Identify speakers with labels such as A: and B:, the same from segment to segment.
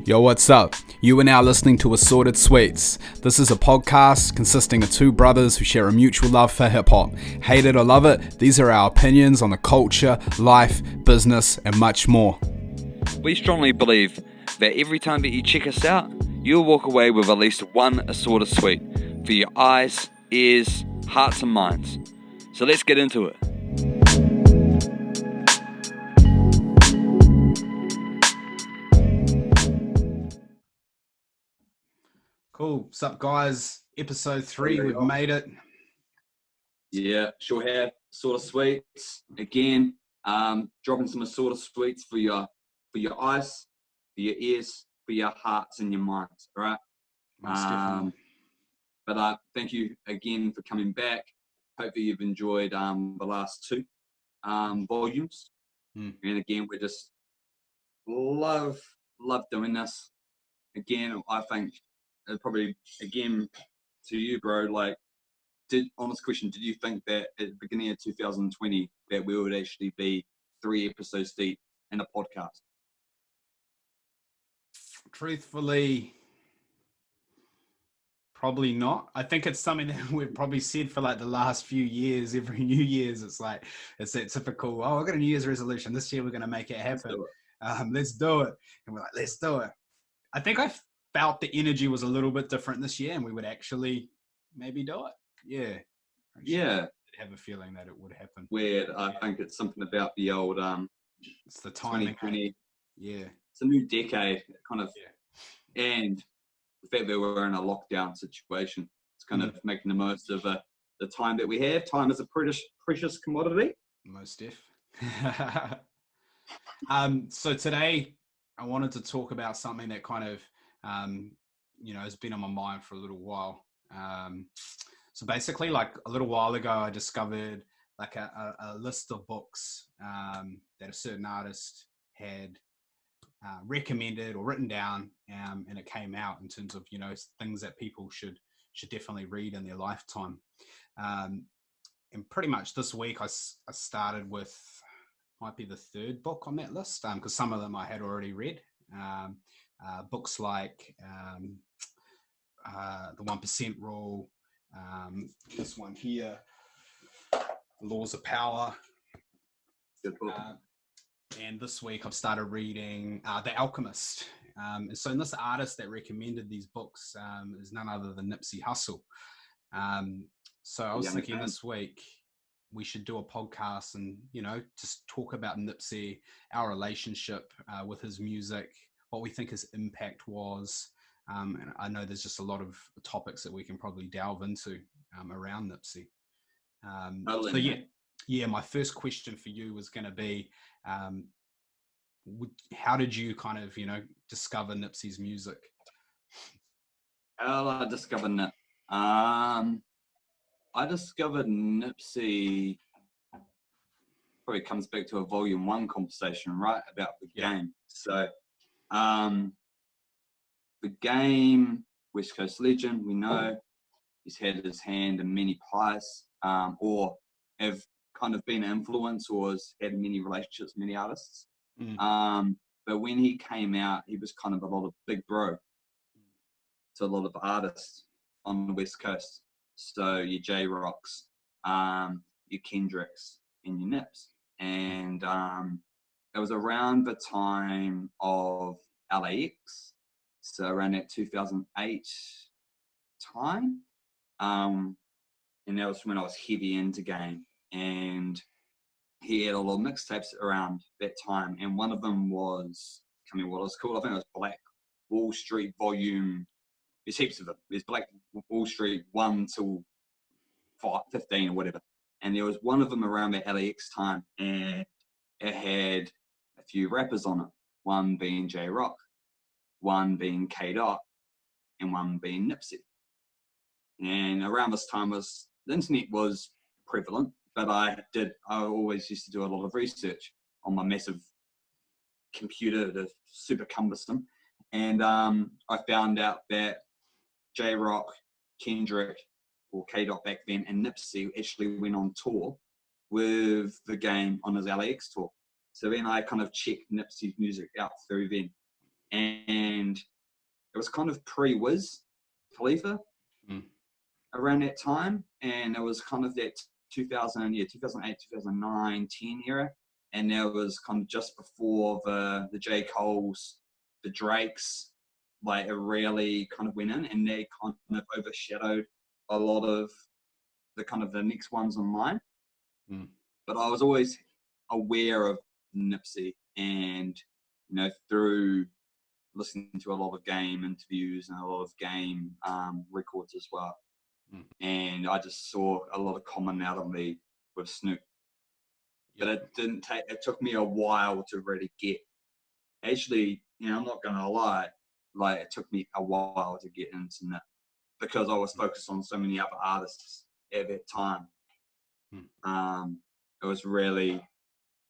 A: Yo, what's up? You are now listening to Assorted Sweets. This is a podcast consisting of two brothers who share a mutual love for hip-hop. Hate it or love it, these are our opinions on the culture, life, business, and much more.
B: We strongly believe that every time that you check us out, you'll walk away with at least one assorted sweet for your eyes, ears, hearts, and minds. So let's get into it.
A: Cool. What's up, guys? Episode 3, we've made it.
B: Yeah, sure have. Assorted Sweets again. Dropping some assorted sweets for your eyes, for your ears, for your hearts, and your minds. All right.
A: Most definitely.
B: But thank you again for coming back. Hopefully you've enjoyed the last two volumes. And again, we just love doing this. Again, I think probably again to you, bro. Like, honest question, did you think that at the beginning of 2020 that we would actually be 3 episodes deep in a podcast?
A: Truthfully, probably not. I think it's something that we've probably said for like the last few years. Every New Year's, it's like, it's that typical, oh, I've got a New Year's resolution. This year we're going to make it happen. Let's do it. And we're like, let's do it. I think I felt the energy was a little bit different this year and we would actually maybe do it. Yeah.
B: Yeah.
A: I have a feeling that it would happen.
B: Weird. I think it's something about the old
A: it's the timing.
B: 2020.
A: Yeah.
B: It's a new decade, kind of. Yeah. And the fact that we're in a lockdown situation, it's kind of making the most of the time that we have. Time is a precious commodity.
A: Most def. So today I wanted to talk about something that kind of, has been on my mind for a little while. So basically, like a little while ago, I discovered like a list of books that a certain artist had recommended or written down, and it came out in terms of things that people should definitely read in their lifetime. And pretty much this week I started with might be the third book on that list because some of them I had already read. Books like the 1% Rule, this one here, Laws of Power.
B: Good book.
A: And this week I've started reading The Alchemist. And so this artist that recommended these books is none other than Nipsey Hussle. So I was thinking this week we should do a podcast and, just talk about Nipsey, our relationship with his music, what we think his impact was. And I know there's just a lot of topics that we can probably delve into around Nipsey. So yeah, my first question for you was going to be, how did you kind of, discover Nipsey's music?
B: How did I discover Nip? I discovered Nipsey, probably comes back to a volume 1 conversation, right? About the game. So, the game, West Coast legend, we know he's had his hand in many pies, or have kind of been influenced or has had many relationships with many artists. But when he came out, he was kind of a lot of big bro to a lot of artists on the West Coast. So your J-Rocks, your Kendricks, and your Nips. And it was around the time of LAX, so around that 2008 time. And that was when I was heavy into game. And he had a lot of mixtapes around that time. And one of them was, I mean, what it was called, I think it was Black Wall Street Volume. There's heaps of them. There's Black Wall Street 1 till 15 or whatever. And there was one of them around the LAX time, and it had a few rappers on it. One being J-Rock, one being K-Dot, and one being Nipsey. And around this time the internet was prevalent, but I always used to do a lot of research on my massive computer, the super cumbersome. And I found out that J-Rock, Kendrick, or K-Dot back then, and Nipsey actually went on tour with the game on his LAX tour. So then I kind of checked Nipsey's music out through then. and it was kind of pre-Wiz Khalifa
A: Mm.
B: around that time, and it was kind of that 2008, 2009, 10 era, and that was kind of just before the J. Cole's, the Drake's, like it really kind of went in, and they kind of overshadowed a lot of the kind of the next ones online.
A: Mm.
B: But I was always aware of Nipsey, and through listening to a lot of game interviews and a lot of game records as well.
A: Mm.
B: And I just saw a lot of commonality with Snoop. But
A: Yep.
B: it didn't take. It took me a while to really get. Actually, I'm not gonna lie. Like it took me a while to get into Nip because I was focused on so many other artists at that time.
A: Mm.
B: It was really,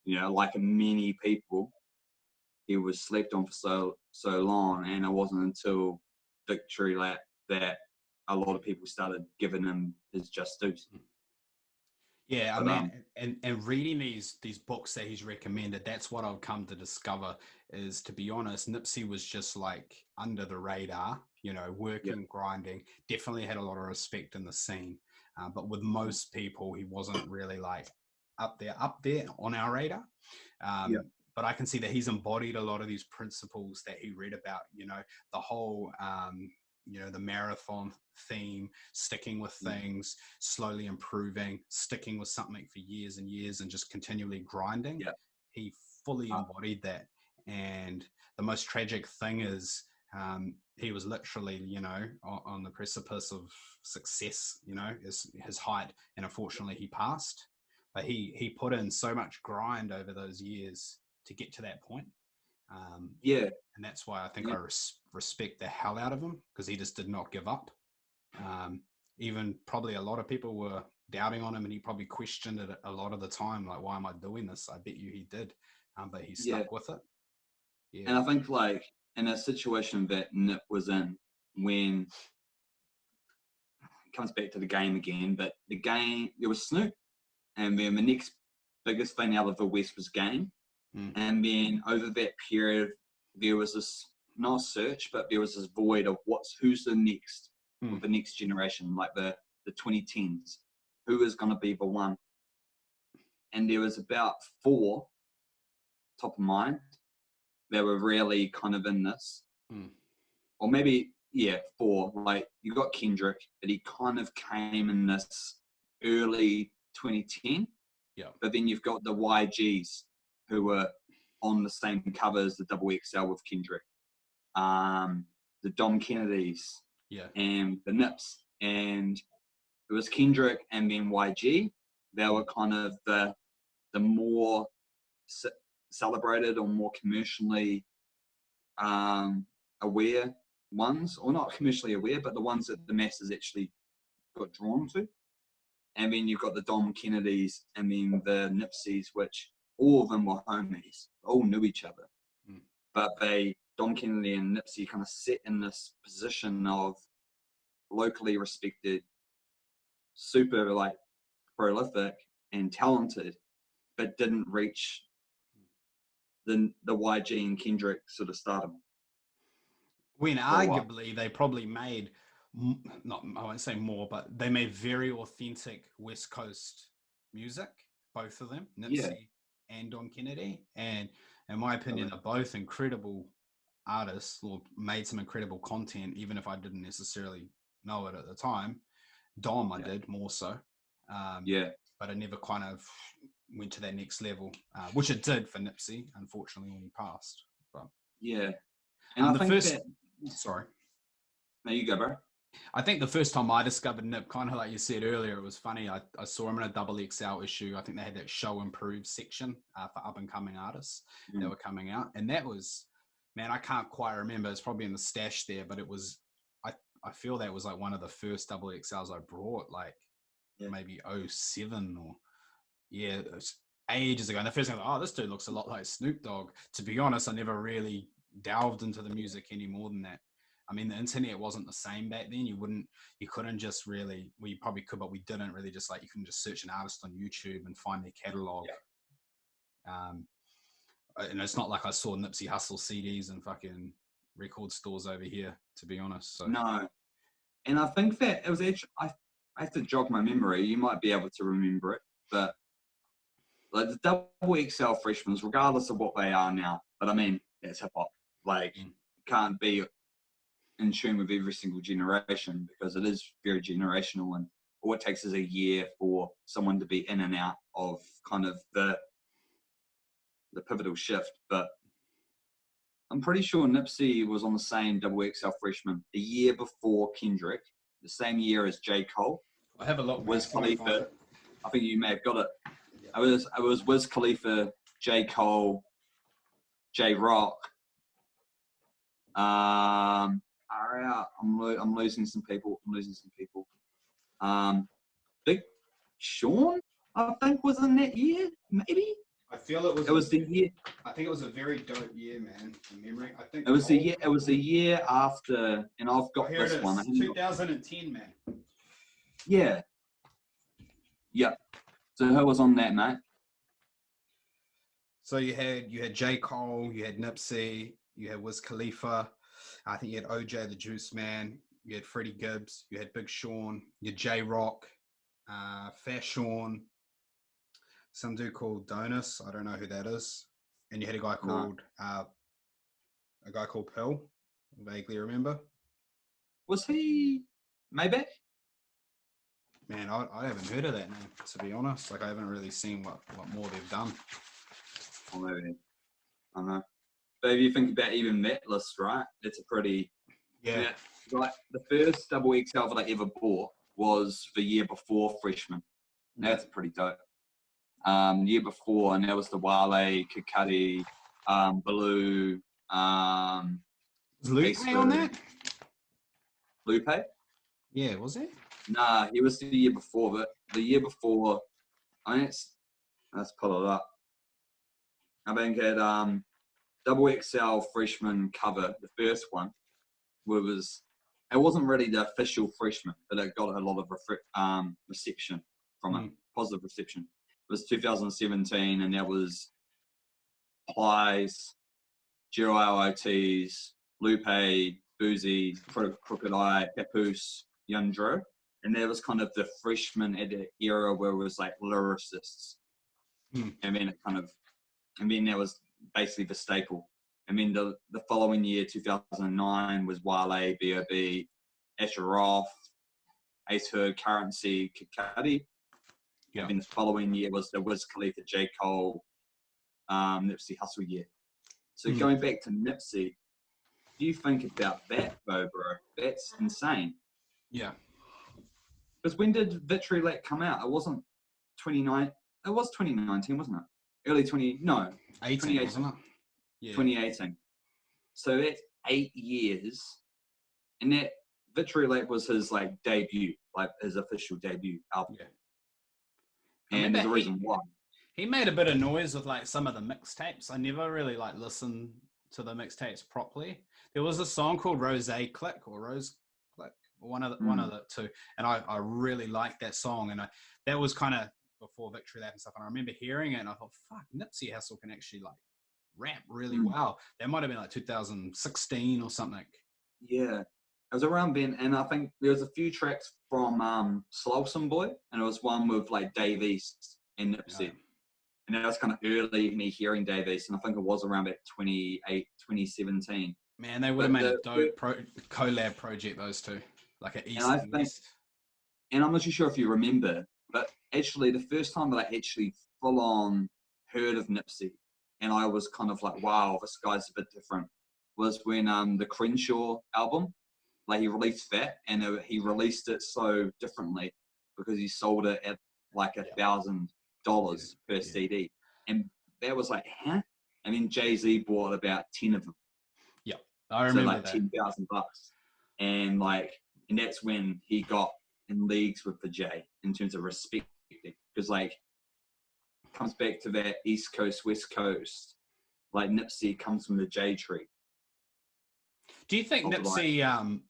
B: like many people, he was slept on for so long, and it wasn't until Victory Lap that a lot of people started giving him his just dues.
A: Yeah, I
B: But
A: mean, and reading these books that he's recommended, that's what I've come to discover is, to be honest, Nipsey was just like under the radar,
B: yeah,
A: working, grinding, definitely had a lot of respect in the scene. But with most people, he wasn't really like up there on our radar.
B: yeah,
A: But I can see that he's embodied a lot of these principles that he read about, the whole, the marathon theme, sticking with
B: yeah,
A: things, slowly improving, sticking with something for years and years and just continually grinding.
B: yeah,
A: He fully
B: uh,
A: embodied that. And the most tragic thing is, he was literally, on the precipice of success, his height, and unfortunately he passed. But he put in so much grind over those years to get to that point. Um,
B: yeah,
A: and that's why I think
B: yeah,
A: I respect the hell out of him, because he just did not give up. Um, Even probably a lot of people were doubting on him, and he probably questioned it a lot of the time, like, why am I doing this? I bet you he did, but he
B: yeah.
A: stuck with it. Yeah.
B: And I think like in a situation that Nip was in, when it comes back to the game again, but the game there was Snoop, and then the next biggest thing out of the West was game.
A: Mm.
B: And then over that period, there was this not search, but there was this void of who's the next,
A: Mm.
B: with the next generation, like the 2010s, who is going to be the one. And there was about four top of mind that were really kind of in this,
A: Mm.
B: or maybe four. Like you got Kendrick, but he kind of came in this early 2010.
A: Yeah.
B: But then you've got the YGs who were on the same cover as the Double XL with Kendrick. The Dom Kennedys
A: Yeah.
B: and the Nips, and it was Kendrick and then YG. They were
A: Mm.
B: kind of the more celebrated or more commercially aware ones, or not commercially aware, but the ones that the masses actually got drawn to. And then you've got the Dom Kennedys and then the Nipseys, which all of them were homies, all knew each other.
A: Mm.
B: But Dom Kennedy and Nipsey kind of sit in this position of locally respected, super like prolific and talented, but didn't reach the YG and Kendrick sort of stardom
A: When
B: for a while.
A: arguably they probably made, not, I won't say more, but they made very authentic West Coast music, both of them,
B: Yeah,
A: Nipsey and Don Kennedy. And in my opinion,
B: totally.
A: they're both incredible artists, or made some incredible content, even if I didn't necessarily know it at the time. Dom, I
B: Yeah,
A: did more so. Um,
B: yeah,
A: but I never kind of went to that next level, which it did for Nipsey, unfortunately, when he passed. But
B: yeah. And I
A: the
B: think
A: first,
B: that,
A: sorry.
B: there you go, bro.
A: I think the first time I discovered Nip, kind of like you said earlier, it was funny. I saw him in a double XL issue. I think they had that show improve section for up and coming artists that
B: Mm,
A: were coming out. And that was, man, I can't quite remember. It's probably in the stash there, but it was, I feel that was like one of the first double XLs I brought, like
B: yeah,
A: maybe '07 or, yeah, it was ages ago. And the first thing I was like, oh, this dude looks a lot like Snoop Dogg. To be honest, I never really delved into the music any more than that. I mean, the internet wasn't the same back then. You couldn't just really, well, you probably could, but we didn't really just like, you couldn't just search an artist on YouTube and find their catalog.
B: yeah,
A: Um, and it's not like I saw Nipsey Hussle CDs and fucking record stores over here, to be honest. So
B: No. And I think that it was actually, I have to jog my memory. You might be able to remember it, but like the double XL freshmen, regardless of what they are now, but I mean, it's hip hop. Like, can't be in tune with every single generation because it is very generational, and all it takes is a year for someone to be in and out of kind of the pivotal shift. But I'm pretty sure Nipsey was on the same double XL freshman the year before Kendrick, the same year as J. Cole.
A: I have a look.
B: Wiz Khalifa. I think you may have got it.
A: Yeah.
B: It was Wiz Khalifa, J. Cole, J. Rock. I'm losing some people. Big Sean, I think, was in that year, maybe.
A: I feel it was.
B: It was the year.
A: I think it was a very dope year, man. From memory, I think
B: it was the year. It was the year after, and I've got
A: here
B: this
A: it is,
B: one.
A: 2010, man.
B: Yeah. Yep. So who was on that, mate?
A: So you had J. Cole, you had Nipsey, you had Wiz Khalifa, I think you had OJ the Juice Man, you had Freddie Gibbs, you had Big Sean, you had J Rock, Fair Sean, some dude called Donis, I don't know who that is, and you had a guy called Pill, vaguely remember.
B: Was he Maybach?
A: Man, I haven't heard of that name, to be honest. Like, I haven't really seen what more they've done.
B: Oh, maybe. I don't know. But if you think about even that list, right, it's a pretty...
A: Yeah.
B: Like, the first double XL that I ever bought was the year before freshman. That's pretty dope. Year before, and that was the Wale, Kid Cudi, Baloo.
A: Was Lupe on that?
B: Lupe?
A: Yeah, was he?
B: Nah, he was the year before. But the year before, I mean, let's pull it up. I think at double XL freshman cover, the first one, it wasn't really the official freshman, but it got a lot of reception from it, positive reception. It was 2017, and that was Plies, Jero Ortiz, Lupe, Boozy, Crooked Eye, Papoose, Young Drew. And that was kind of the freshman era where it was like lyricists. And then that was basically the staple. And then the following year, 2009, was Wale, B.O.B., Asher Roth, Ace Hood, Currency, Kid Cudi. Yeah. And then the following year was the Wiz Khalifa, J. Cole, Nipsey Hussle year. So going back to Nipsey, do you think about that, though, bro? That's insane.
A: Yeah.
B: Because when did Victory Lap come out? It wasn't 29. It was 2019, wasn't it? Early 2018,
A: wasn't it? Yeah.
B: 2018. So that's 8 years, and that Victory Lap was his like debut, like his official debut album. Yeah. And there's a reason why.
A: He made a bit of noise with like some of the mixtapes. I never really like listened to the mixtapes properly. There was a song called Rose Click or Rose Click, or one of the two, and I really liked that song. And that was kind of before Victory Lap and stuff. And I remember hearing it, and I thought, "Fuck, Nipsey Hussle can actually like rap really well." That might have been like 2016 or something.
B: Yeah, it was around then, and I think there was a few tracks from Slowson Boy, and it was one with like Dave East and Nipsey. Yeah. And that was kind of early me hearing Dave East, and I think it was around about 2017.
A: Man, they would have made a dope collab project, those two, like an East and West.
B: And I'm not too sure if you remember, but actually the first time that I actually full on heard of Nipsey, and I was kind of like, wow, this guy's a bit different, was when the Crenshaw album, like he released that, and he released it so differently because he sold it at like $1,000 per CD. And that was like, huh? And then Jay-Z bought about 10 of them.
A: Yeah, I remember
B: so like $10,000. And that's when he got in leagues with the J in terms of respect. Because like, comes back to that East Coast, West Coast, like Nipsey comes from the J tree.
A: Do you think Nipsey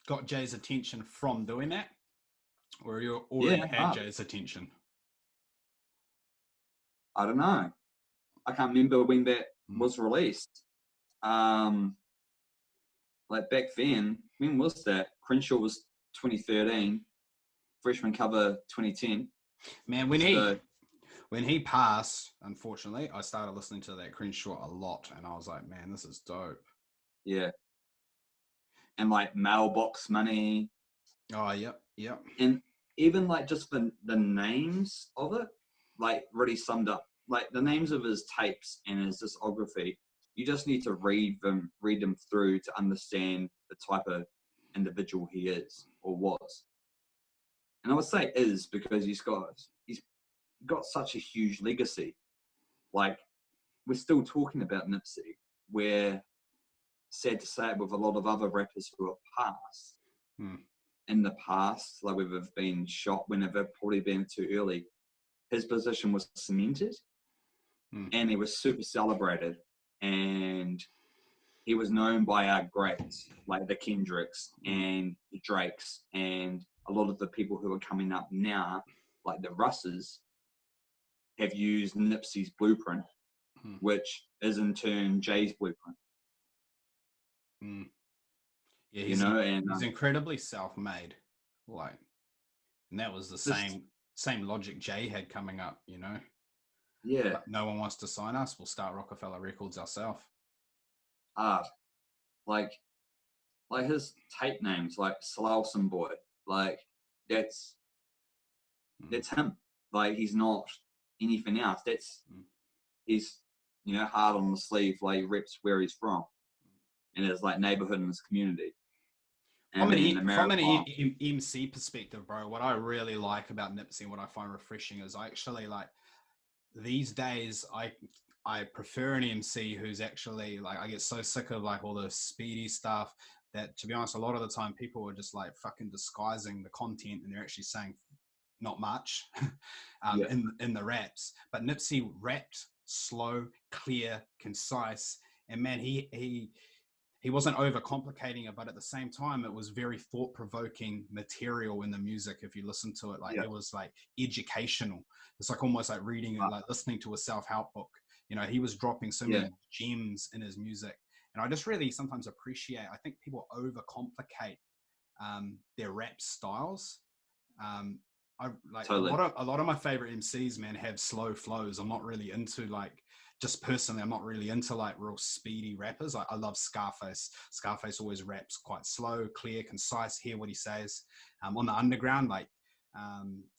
A: got Jay's attention from doing that? Or you already had Jay's attention?
B: I don't know. I can't remember when that was released. like back then, when was that? Crenshaw was 2013, freshman cover 2010.
A: Man,
B: So
A: when he passed, unfortunately, I started listening to that Crenshaw a lot, and I was like, man, this is dope.
B: yeah, and like Mailbox Money,
A: Oh, yep.
B: and even like just the names of it, like really summed up. Like the names of his tapes and his discography, you just need to read them through to understand the type of individual he is or was. And I would say is because he's got such a huge legacy. Like we're still talking about Nipsey, where sad to say it, with a lot of other rappers who have passed in the past, like whether they've been shot, whenever probably been too early, his position was cemented and he was super celebrated, and he was known by our greats like the Kendricks and the Drakes and a lot of the people who are coming up now, like the Russes, have used Nipsey's blueprint, which is in turn Jay's blueprint.
A: Yeah,
B: You know, and
A: he's incredibly self-made, like, and that was the same logic Jay had coming up, you know.
B: Yeah,
A: But no one wants to sign us. We'll start Rockefeller Records ourselves.
B: art, like his tape names, like Slauson Boy, like that's him. Like he's not anything else. He's hard on the sleeve. Like he reps where he's from, and his like neighborhood and his community. And then
A: From
B: America.
A: an MC perspective, bro, what I really like about Nipsey and what I find refreshing is I actually like these days I prefer an MC who's actually like, I get so sick of like all the speedy stuff that, to be honest, a lot of the time people are just like fucking disguising the content and they're actually saying not much in the raps. But Nipsey rapped slow, clear, concise, and man, he wasn't overcomplicating it, but at the same time, it was very thought-provoking material in the music. If you listen to it, like it was like educational. It's like almost like reading it, like listening to a self-help book. You know, he was dropping so many gems in his music, and I just really sometimes appreciate. I think people overcomplicate their rap styles. I like
B: Totally.
A: a lot of my favorite MCs, man, have slow flows. I'm not really into like, just personally, I'm not really into like real speedy rappers. I love Scarface. Scarface always raps quite slow, clear, concise. Hear what he says. On the underground, like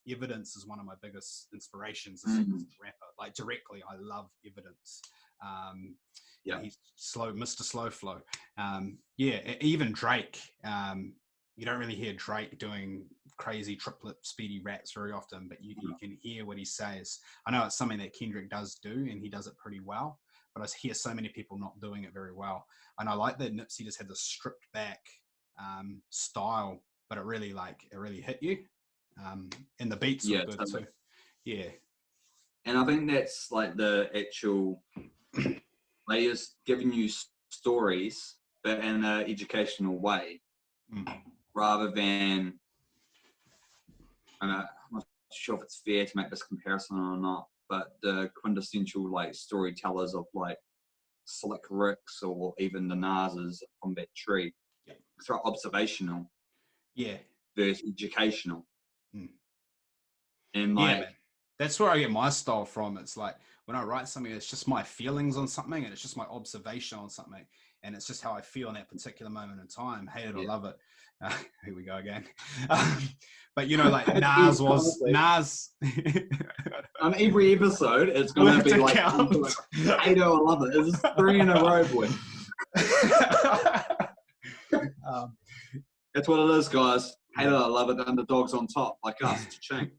A: Evidence is one of my biggest inspirations as a rapper. Like directly, I love Evidence. He's slow, Mr. Slow Flow. Even Drake. You don't really hear Drake doing crazy triplet speedy raps very often, but you can hear what he says. I know it's something that Kendrick does do, and he does it pretty well, but I hear so many people not doing it very well. And I like that Nipsey just had the stripped back style, but it really hit you. And the beats were good too. Yeah.
B: And I think that's like the actual, like just giving you stories, but in an educational way, rather than, I'm not sure if it's fair to make this comparison or not, but the quintessential like storytellers of like Slick Ricks or even the Nas's from that tree. It's right, observational. Versus educational. And like,
A: man. That's where I get my style from. It's like when I write something, it's just my feelings on something, and it's just my observation on something, and it's just how I feel in that particular moment in time. Hate it or love it. Here we go again. But you know, like Nas was Nas.
B: On every episode, it's gonna be like hate it or love it. It's 3 in a row, boy. That's what it is, guys. Hate it or love it. The underdogs on top, like us. Cha-ching.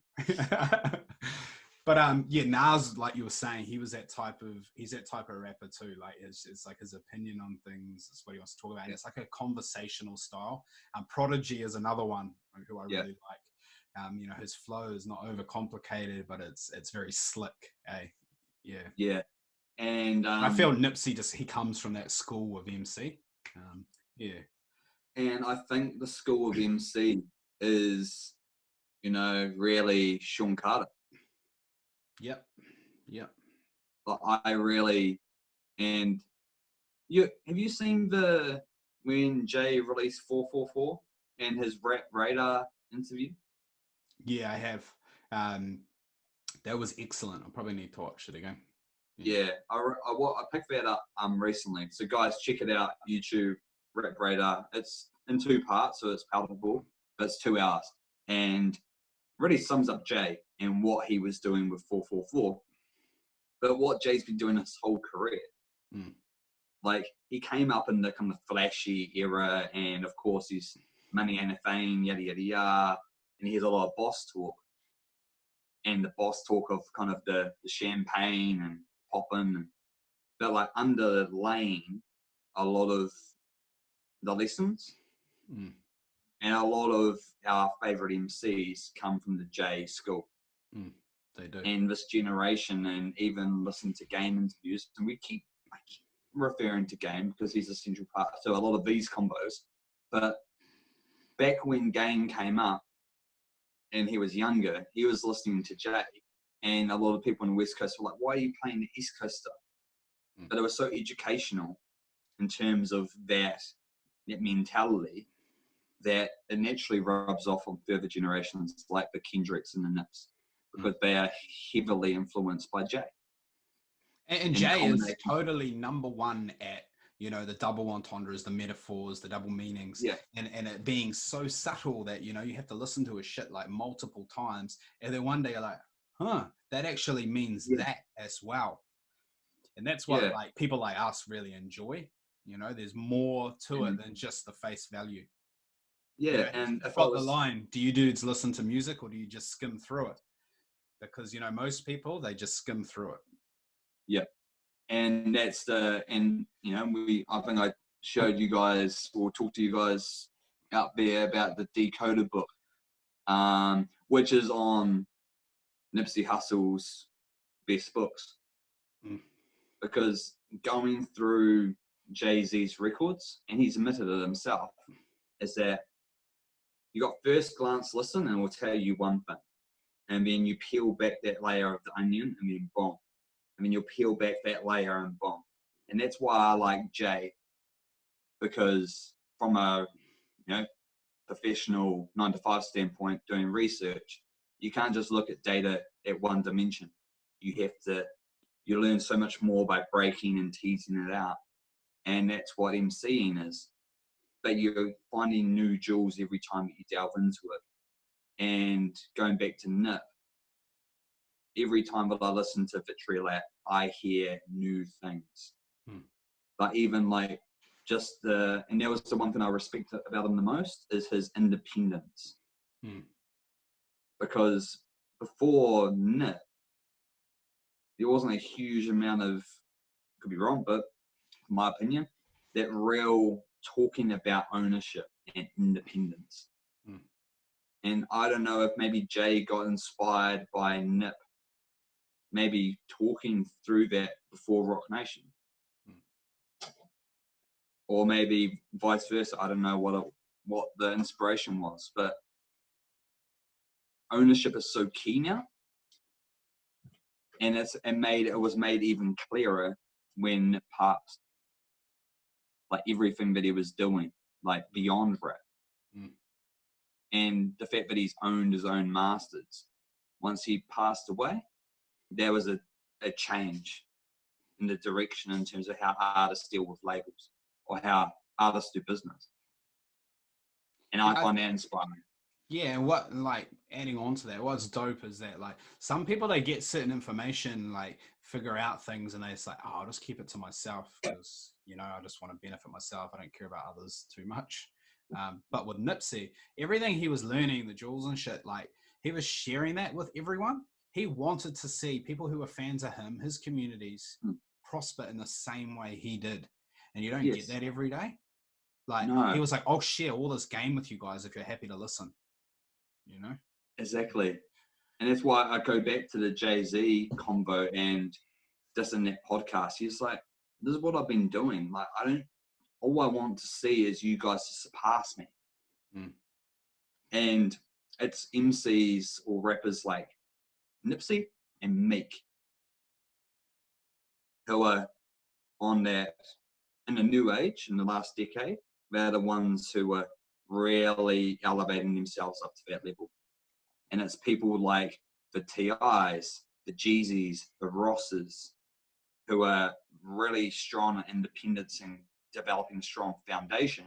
A: But Nas, like you were saying, he's that type of rapper too. Like it's like his opinion on things. It's what he wants to talk about. And it's like a conversational style. Prodigy is another one who I really like. His flow is not overcomplicated, but it's very slick.
B: Yeah. And
A: I feel Nipsey he comes from that school of MC.
B: And I think the school of MC is, really Sean Carter.
A: Yep.
B: But I really, and have you seen the when Jay released 444 and his Rap Radar interview?
A: Yeah, I have. Um, that was excellent. I'll probably need to watch it again.
B: Yeah, I picked that up recently. So guys, check it out. YouTube Rap Radar. It's in 2 parts, so it's palatable. But it's 2 hours, and really sums up Jay and what he was doing with 444. But what Jay's been doing his whole career.
A: Mm.
B: Like, he came up in the kind of flashy era, and of course he's money and fame, yada yada yada, and he has a lot of boss talk, and the boss talk of kind of the champagne and popping, but like underlaying a lot of the lessons,
A: Mm.
B: and a lot of our favorite MCs come from the J school.
A: Mm. They do.
B: And this generation, and even listen to Game interviews, and we keep referring to Game because he's a central part to a lot of these combos. But back when Game came up and he was younger, he was listening to Jay, and a lot of people on the West Coast were like, "Why are you playing the East Coast stuff?"
A: Mm.
B: But it was so educational in terms of that mentality that it naturally rubs off on further generations like the Kendricks and the Nips, because they are heavily influenced by Jay.
A: And Jay is totally number one at, you know, the double entendres, the metaphors, the double meanings, and it being so subtle that, you know, you have to listen to his shit like multiple times, and then one day you're like, huh, that actually means that as well. And that's what like people like us really enjoy. You know, there's more to it than just the face value.
B: Yeah,
A: You know,
B: and
A: I've got the line, do you dudes listen to music or do you just skim through it? Because, you know, most people, they just skim through it.
B: Yeah. And that's and you know, I think I showed you guys or talked to you guys out there about the Decoder book, which is on Nipsey Hussle's best books.
A: Mm.
B: Because going through Jay-Z's records, and he's admitted it himself, is that you got first glance listen and it will tell you one thing. And then you peel back that layer of the onion and then boom. And then you'll peel back that layer and boom. And that's why I like Jay, because from a professional 9-to-5 standpoint doing research, you can't just look at data at one dimension. You learn so much more by breaking and teasing it out. And that's what MCing is. But you're finding new jewels every time that you delve into it. And going back to Nip, every time that I listen to Vitriolate, I hear new things. Like even like just and that was the one thing I respect about him the most, is his independence. Because before Nip, there wasn't a huge amount of, could be wrong, but in my opinion, that real talking about ownership and independence. And I don't know if maybe Jay got inspired by Nip, maybe talking through that before Rock Nation. Or maybe vice versa. I don't know what the inspiration was, but ownership is so key now. And it was made even clearer when Nip passed. Like everything that he was doing, like beyond rap. And the fact that he's owned his own masters. Once he passed away, there was a change in the direction in terms of how artists deal with labels or how artists do business. And I find that inspiring.
A: Yeah, and what, like, adding on to that, what's dope is that, like, some people, they get certain information, like, figure out things, and they just like, oh, I'll just keep it to myself because, you know, I just want to benefit myself. I don't care about others too much. But with Nipsey, everything he was learning, the jewels and shit, like, he was sharing that with everyone. He wanted to see people who were fans of him, his communities, prosper in the same way he did. And you don't get that every day. Like, he was like, I'll share all this game with you guys if you're happy to listen. You know?
B: Exactly. And that's why I go back to the Jay-Z combo, and just in that podcast, he's like, this is what I've been doing. Like, all I want to see is you guys to surpass me. And it's MCs or rappers like Nipsey and Meek who are on that in the new age in the last decade, They're the ones who are really elevating themselves up to that level. And it's people like the TIs, the Jeezys, the Rosses, who are really strong in independence and developing a strong foundation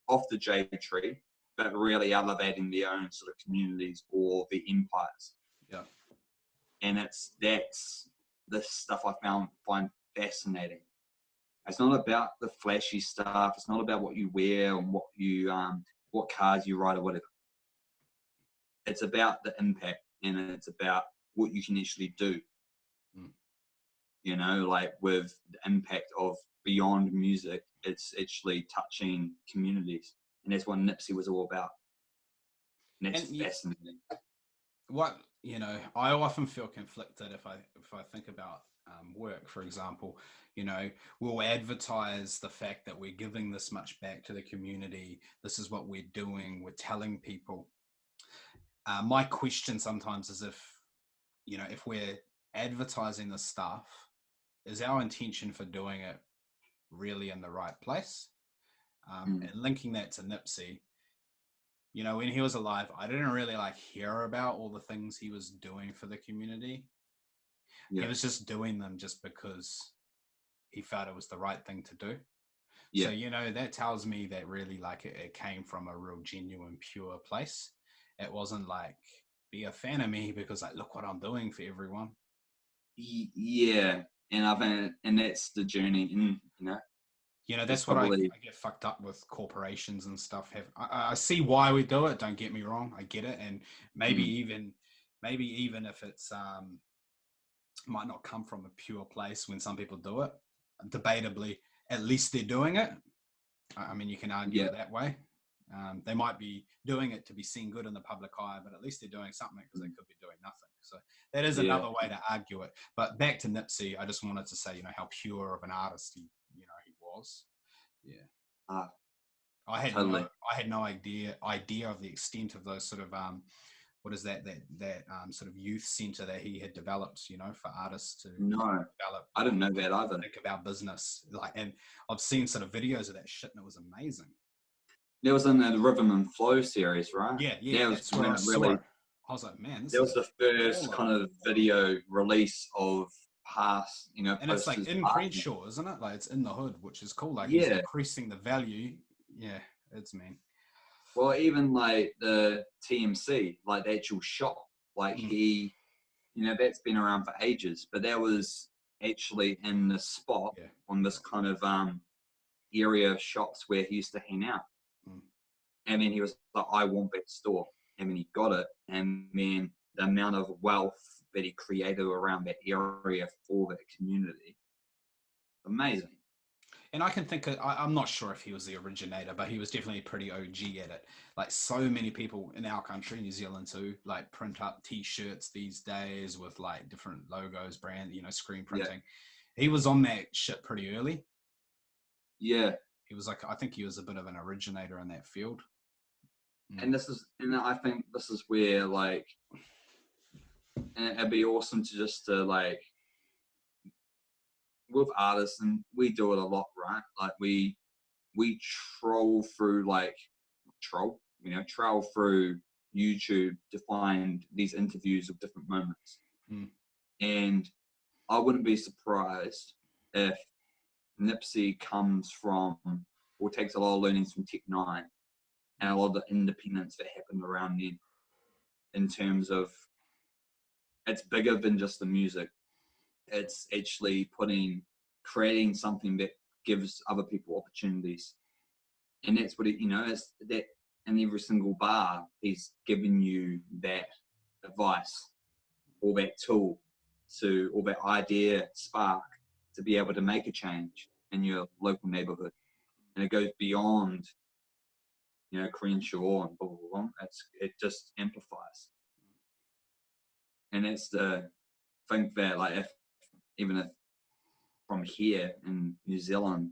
B: off the J tree, but really elevating their own sort of communities or the empires.
A: Yeah.
B: And that's the stuff I find fascinating. It's not about the flashy stuff. It's not about what you wear and what cars you ride or whatever. It's about the impact, and it's about what you can actually do.
A: Mm.
B: You know, like with the impact of beyond music, it's actually touching communities, and that's what Nipsey was all about. And that's
A: And
B: fascinating.
A: what, I often feel conflicted if I think about work, for example. We'll advertise the fact that we're giving this much back to the community. This is what we're doing. We're telling people. My question sometimes is if we're advertising this stuff, is our intention for doing it really in the right place?
B: Mm,
A: And linking that to Nipsey, when he was alive, I didn't really hear about all the things he was doing for the community. He
B: yeah,
A: was just doing them just because he felt it was the right thing to do. So,
B: yeah,
A: that tells me that really it came from a real genuine, pure place. It wasn't be a fan of me because look what I'm doing for everyone.
B: yeah. And and that's the journey. And it's
A: That's what I
B: probably
A: get fucked up with corporations and stuff. I see why we do it. Don't get me wrong. I get it. And maybe
B: mm,
A: even if it's might not come from a pure place when some people do it, debatably, at least they're doing it. I mean, you can argue
B: yeah,
A: it that way. They might be doing it to be seen good in the public eye, but at least they're doing something because they
B: mm,
A: could be doing nothing. So that is
B: yeah.
A: another way to argue it. But back to Nipsey, I just wanted to say, how pure of an artist he was. Yeah.
B: Ah,
A: I had no
B: totally.
A: I had no idea of the extent of those sort of what is that sort of youth center that he had developed, for artists to
B: No,
A: develop
B: I didn't know that either.
A: think about business. And I've seen sort of videos of that shit and it was amazing.
B: That was in the Rhythm and Flow series, right?
A: Yeah,
B: That was
A: that's where
B: when
A: I
B: it
A: saw
B: really.
A: it. I was like, man, this
B: That
A: is
B: was
A: a
B: the first
A: baller.
B: kind of video release of past,
A: And it's
B: post his
A: in
B: passing.
A: Crenshaw, isn't it? It's in the hood, which is cool. He's
B: Yeah.
A: increasing the value. Yeah, it's mean.
B: Well, even like the TMC, like the actual shop, like
A: Mm,
B: that's been around for ages, but that was actually in the spot
A: yeah.
B: on this kind of area of shops where he used to hang out.
A: Mm.
B: And then he was like, I want that store. And then he got it. And then the amount of wealth that he created around that area for that community, amazing.
A: And I can think I'm not sure if he was the originator, but he was definitely pretty OG at it. So many people in our country, New Zealand too, print up T-shirts these days with different logos, brand, screen
B: Yeah.
A: printing. He was on that shit pretty early.
B: Yeah.
A: He was I think he was a bit of an originator in that field. Mm.
B: And I think this is where and it'd be awesome to just to with artists, and we do it a lot, right? We troll through trail through YouTube to find these interviews of different moments.
A: Mm.
B: And I wouldn't be surprised if Nipsey comes from or takes a lot of learnings from Tech Nine and a lot of the independence that happened around then in terms of it's bigger than just the music. It's actually creating something that gives other people opportunities. And that's what it's that in every single bar, he's giving you that advice or that tool or that idea spark to be able to make a change in your local neighborhood. And it goes beyond, Crenshaw and blah, blah, blah. It just amplifies. And it's the think that even if from here in New Zealand,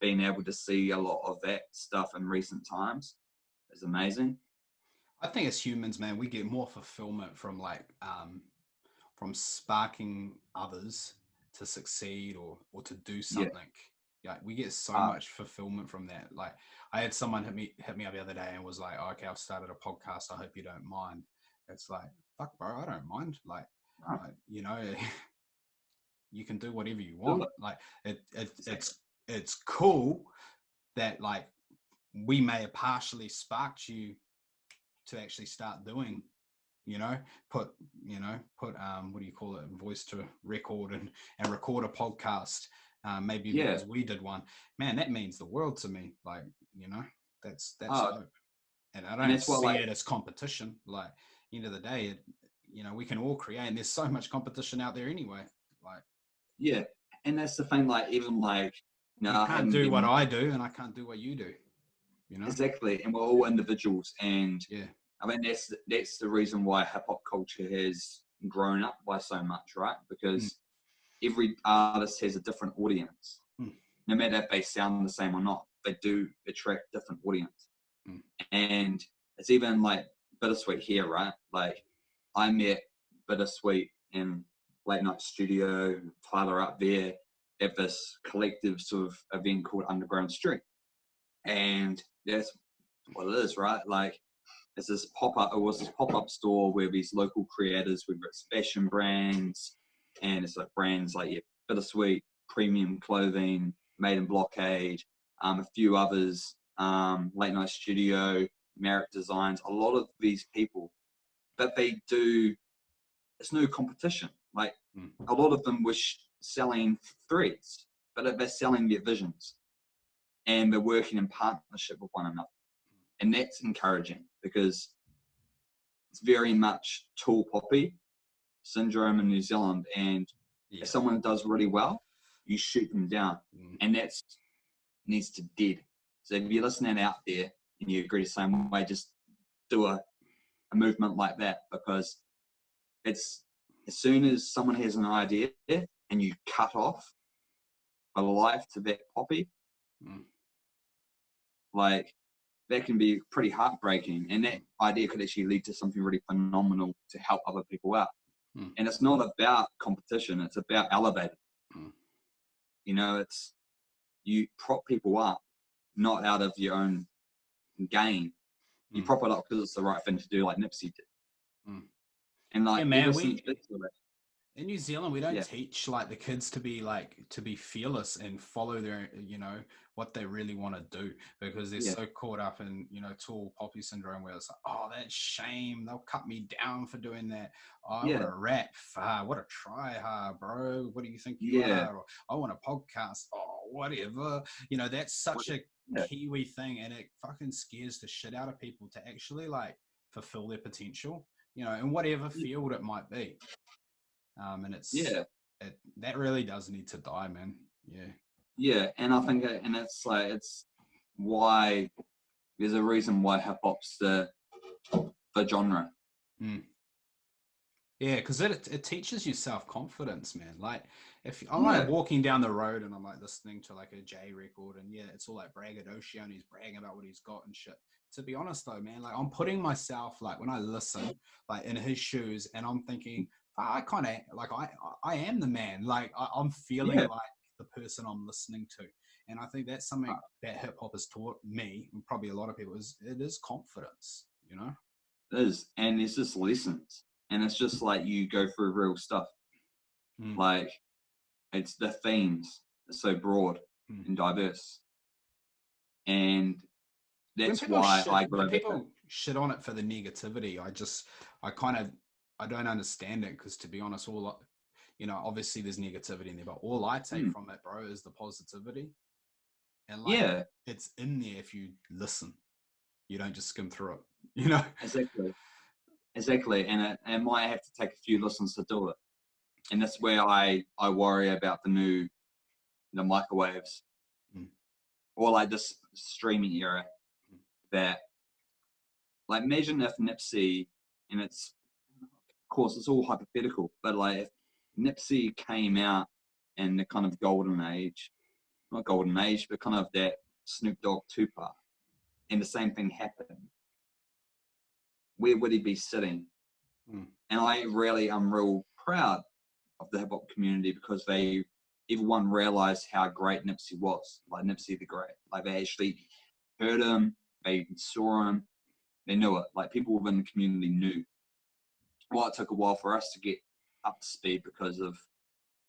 B: being able to see a lot of that stuff in recent times is amazing.
A: I think as humans, man, we get more fulfillment from sparking others to succeed or to do
B: Yeah,
A: something. Yeah, we get so
B: Uh,
A: much fulfillment from that. Like, I had someone hit me up the other day and was like, oh, "Okay, I've started a podcast. I hope you don't mind." It's like, fuck, bro, I don't mind.
B: uh,
A: You know, you can do whatever you
B: do
A: want.
B: it.
A: Like,
B: Exactly.
A: it's cool that like we may have partially sparked you to actually start doing, you know, put put what do you call it, voice to record, and record a podcast, maybe
B: Yeah.
A: because we did one. Man, that means the world to me. Like, you know, that's
B: Oh,
A: dope. And I
B: and
A: don't
B: that's what
A: see
B: like
A: it as competition. Like, end of the day, we can all create, and there's so much competition out there anyway. Like,
B: yeah, and that's the thing. Like even like
A: you
B: I
A: can't
B: haven't
A: do what
B: been
A: I do and I can't do what you do, you know.
B: exactly, and we're all individuals, and
A: Yeah.
B: I mean that's the reason why hip hop culture has grown up by so much, right?
A: Mm,
B: Because every artist has a different audience.
A: mm,
B: No matter if they sound the same or not, they do attract different audience.
A: mm,
B: And it's even like Bittersweet here, right? Like I met Bittersweet in late night studio, Tyler up there at this collective sort of event called Underground Street. And that's what it is, right? Like it's this pop-up, it was this pop-up store where these local creators, whether it's fashion brands, and it's like brands like Bittersweet, Premium Clothing, Made in Blockade, a few others, Late Night Studio, Merrick Designs, a lot of these people, but they do, it's no competition. Like
A: mm,
B: a lot of them were selling threads, but they're selling their visions and they're working in partnership with one another. And that's encouraging because it's very much tall poppy syndrome in New Zealand. And if
A: yeah.
B: someone does really well, you shoot them down.
A: Mm,
B: And that's needs to dead. So if you're listening out there and you agree the same way, just do a movement like that because it's as soon as someone has an idea and you cut off a life to that poppy,
A: mm,
B: like that can be pretty heartbreaking. And that
A: mm,
B: idea could actually lead to something really phenomenal to help other people out.
A: mm,
B: And it's not about competition, it's about elevating.
A: mm,
B: You know, it's you prop people up, not out of your own gain. You
A: mm,
B: prop it up because it's the right thing to do, like Nipsey did.
A: mm.
B: And
A: Yeah,
B: like ever
A: man.
B: since
A: We
B: this,
A: In New Zealand, we don't
B: yeah,
A: teach like the kids to be fearless and follow their, what they really want to do, because they're
B: yeah,
A: so caught up in, tall poppy syndrome, where it's like, oh, that's shame. They'll cut me down for doing that. Oh, I want
B: yeah,
A: to rap. What a try hard, bro. What do you think you
B: yeah,
A: are? Or I want a podcast. Oh, whatever. That's such a
B: yeah,
A: Kiwi thing, and it fucking scares the shit out of people to actually like fulfill their potential, in whatever field it might be. And
B: yeah,
A: that really does need to die, man. Yeah.
B: yeah. And I think, and it's like, it's why there's a reason why hip hop's the genre.
A: Mm. Yeah, because it teaches you self confidence, man. Like, if I'm like
B: Yeah,
A: walking down the road and I'm like listening to like a J record, and yeah, it's all like braggadocio and he's bragging about what he's got and shit. To be honest though, man, like I'm putting myself, like when I listen, like in his shoes, and I'm thinking, I kind of like I am the man. Like I'm feeling
B: yeah,
A: like the person I'm listening to, and I think that's something that hip hop has taught me, and probably a lot of people, is it is confidence. You know.
B: it is. And it's just lessons. And it's just like you go through real stuff.
A: Mm.
B: Like, it's the themes are so broad
A: Mm.
B: and diverse. And
A: when
B: that's
A: people
B: why
A: shit
B: I
A: when
B: gravitate.
A: people shit on it for the negativity, I don't understand it, because to be honest, obviously there's negativity in there, but all I take
B: Hmm,
A: from it, bro, is the positivity. And like,
B: yeah,
A: it's in there if you listen. You don't just skim through it, you know.
B: exactly. Exactly. And it might have to take a few listens to do it. And that's where I worry about the microwaves
A: Mm,
B: or like this streaming era
A: mm,
B: that, like, imagine if Nipsey, and it's, of course, it's all hypothetical, but like if Nipsey came out in the kind of golden age, not golden age, but kind of that Snoop Dogg Tupac, and the same thing happened, where would he be sitting?
A: mm,
B: And I'm real proud of the hip hop community because they everyone realized how great Nipsey was, like Nipsey the Great. Like they actually heard him, they saw him, they knew it. Like people within the community knew. Well, it took a while for us to get up to speed because of,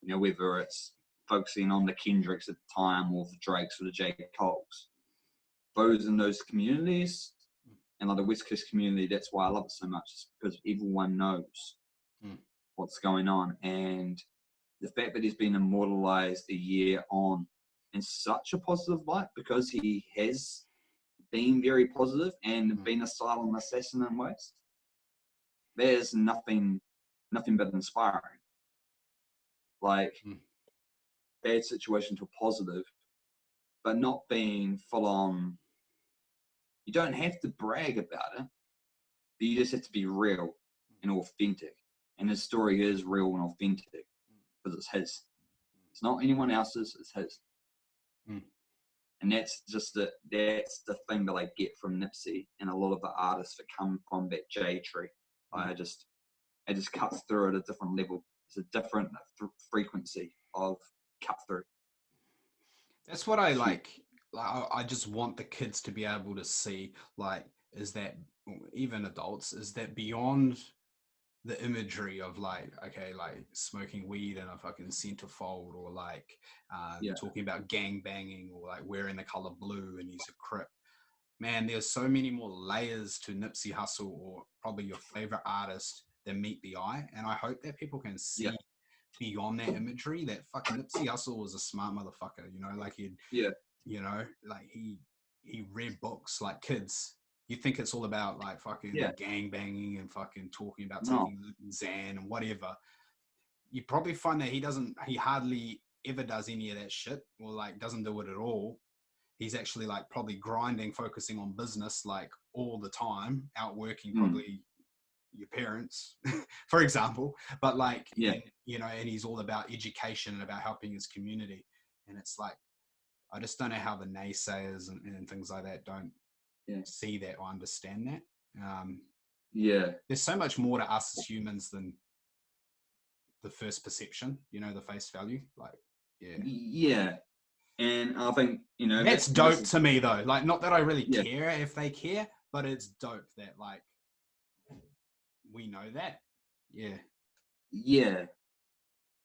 B: whether it's focusing on the Kendricks at the time or the Drakes or the J. Coles. Those in those communities and like the West Coast community, that's why I love it so much. It's because everyone knows what's going on. And the fact that he's been immortalized a year on in such a positive light, because he has been very positive and been a silent assassin in ways, there's nothing but inspiring. Like, bad situation to positive, but not being full on. You don't have to brag about it, but you just have to be real and authentic. And his story is real and authentic because it's his. It's not anyone else's, it's his. And that's that's the thing that I get from Nipsey and a lot of the artists that come from that J tree. It just cuts through at a different level. It's a different frequency of cut through.
A: That's what I like. I just want the kids to be able to see, like, is that, even adults, is that beyond the imagery of like, okay, like smoking weed in a fucking centerfold, or like talking about gang banging, or like wearing the color blue and he's a Crip. Man, there's so many more layers to Nipsey Hussle, or probably your favorite artist, that meet the eye. And I hope that people can see beyond that imagery that fucking Nipsey Hussle was a smart motherfucker, like like he read books like kids. You think it's all about like fucking gang banging and fucking talking about taking Xan and whatever. You probably find that he hardly ever does any of that shit, or like doesn't do it at all. He's actually like probably grinding, focusing on business like all the time, outworking probably your parents, for example. But like, and he's all about education and about helping his community. And it's like, I just don't know how the naysayers and things like that don't see that or understand that. There's so much more to us as humans than the first perception, the face value. Like,
B: and I think
A: that's dope to me though. Like, not that I really care if they care, but it's dope that like we know that.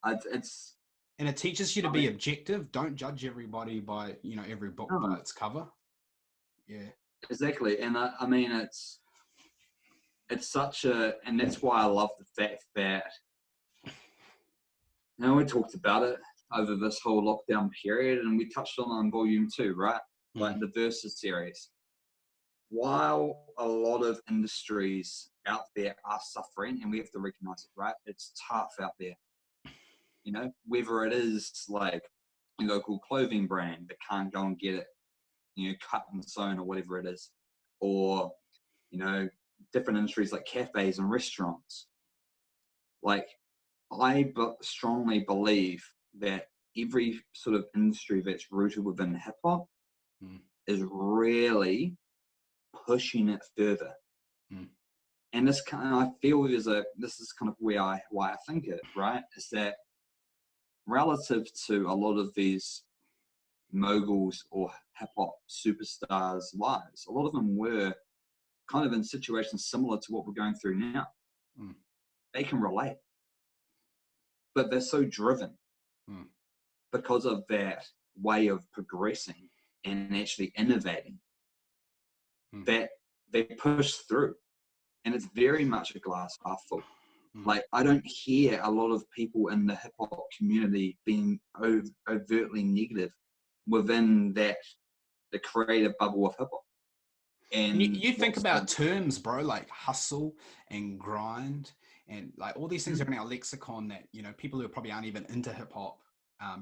B: It's
A: and it teaches you to be objective. Don't judge everybody by every book by its cover.
B: Exactly. And I mean, it's such and that's why I love the fact that we talked about it over this whole lockdown period, and we touched on it in volume 2, right? Like the Versus series. While a lot of industries out there are suffering, and we have to recognize it, right? It's tough out there. Whether it is like a local clothing brand that can't go and get it, cut and sewn or whatever it is, or, different industries like cafes and restaurants. Like, I strongly believe that every sort of industry that's rooted within hip hop is really pushing it further. And this I feel this is kind of why I think it, right? Is that relative to a lot of these moguls or hip hop superstars' lives, a lot of them were kind of in situations similar to what we're going through now. They can relate, but they're so driven because of that way of progressing and actually innovating that they push through. And it's very much a glass half full. Like, I don't hear a lot of people in the hip hop community being overtly negative within the creative bubble of hip hop.
A: And you think about terms, bro, like hustle and grind, and like all these things are in our lexicon that people who probably aren't even into hip hop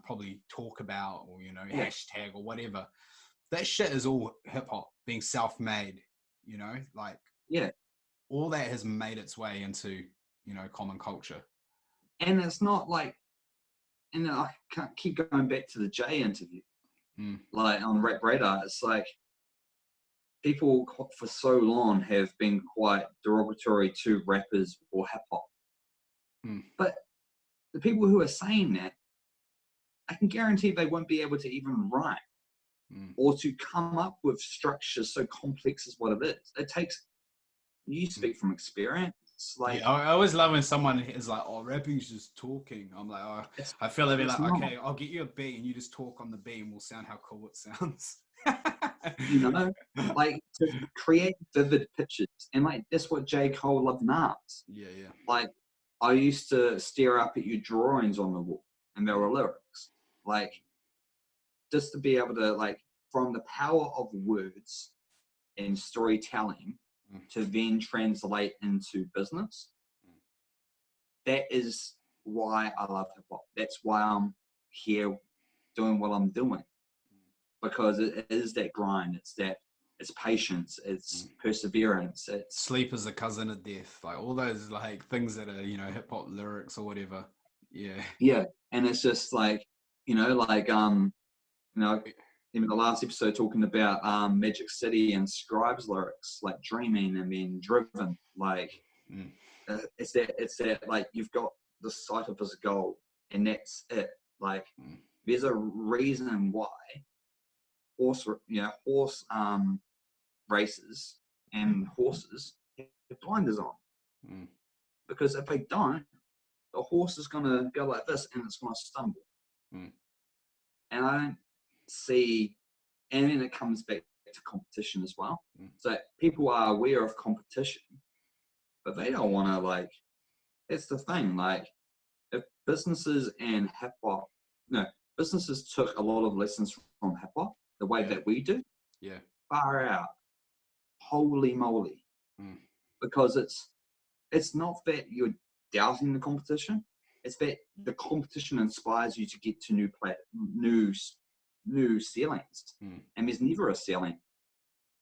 A: probably talk about, or hashtag or whatever. That shit is all hip hop, being self-made. Like all that has made its way into common culture.
B: And it's not like, and I can't keep going back to the Jay interview, like on Rap Radar. It's like, people for so long have been quite derogatory to rappers or hip hop. But the people who are saying that I can guarantee they won't be able to even write or to come up with structures so complex as what it is. It takes, you speak from experience. Like,
A: yeah, I always love when someone is like, "Oh, rapping's just talking." I'm like, "Oh,"
B: it's,
A: I feel they'd be
B: it's
A: like,
B: not,
A: "Okay, I'll get you a beat, and you just talk on the beat, and we'll sound how cool it sounds."
B: you know, like to create vivid pictures. And like, that's what J. Cole loved in art.
A: Yeah, yeah.
B: Like, I used to stare up at your drawings on the wall and there were lyrics. Like, just to be able to, like, from the power of words and storytelling
A: Mm.
B: to then translate into business, that is why I love hip hop. That's why I'm here doing what I'm doing, because it is that grind. It's patience. It's perseverance. It's
A: Sleep is the cousin of death. Like all those like things that are, hip hop lyrics or whatever. Yeah.
B: yeah, and it's just like, like even the last episode talking about Magic City and Scribe's lyrics, like dreaming and being driven. Like
A: Mm.
B: it's that like you've got the sight of his goal, and that's it. Like there's a reason why horse races and horses have blinders on,
A: Mm.
B: because if they don't, the horse is gonna go like this and it's gonna stumble.
A: Mm.
B: And I don't see, and then it comes back to competition as well. So people are aware of competition, but they don't want to, like, that's the thing. Like, if businesses and hip hop, no, businesses took a lot of lessons from hip hop, the way that we do,
A: Yeah.
B: far out, holy moly.
A: Mm.
B: Because it's not that you're doubting the competition, it's that the competition inspires you to get to new ceilings. And there's never a ceiling.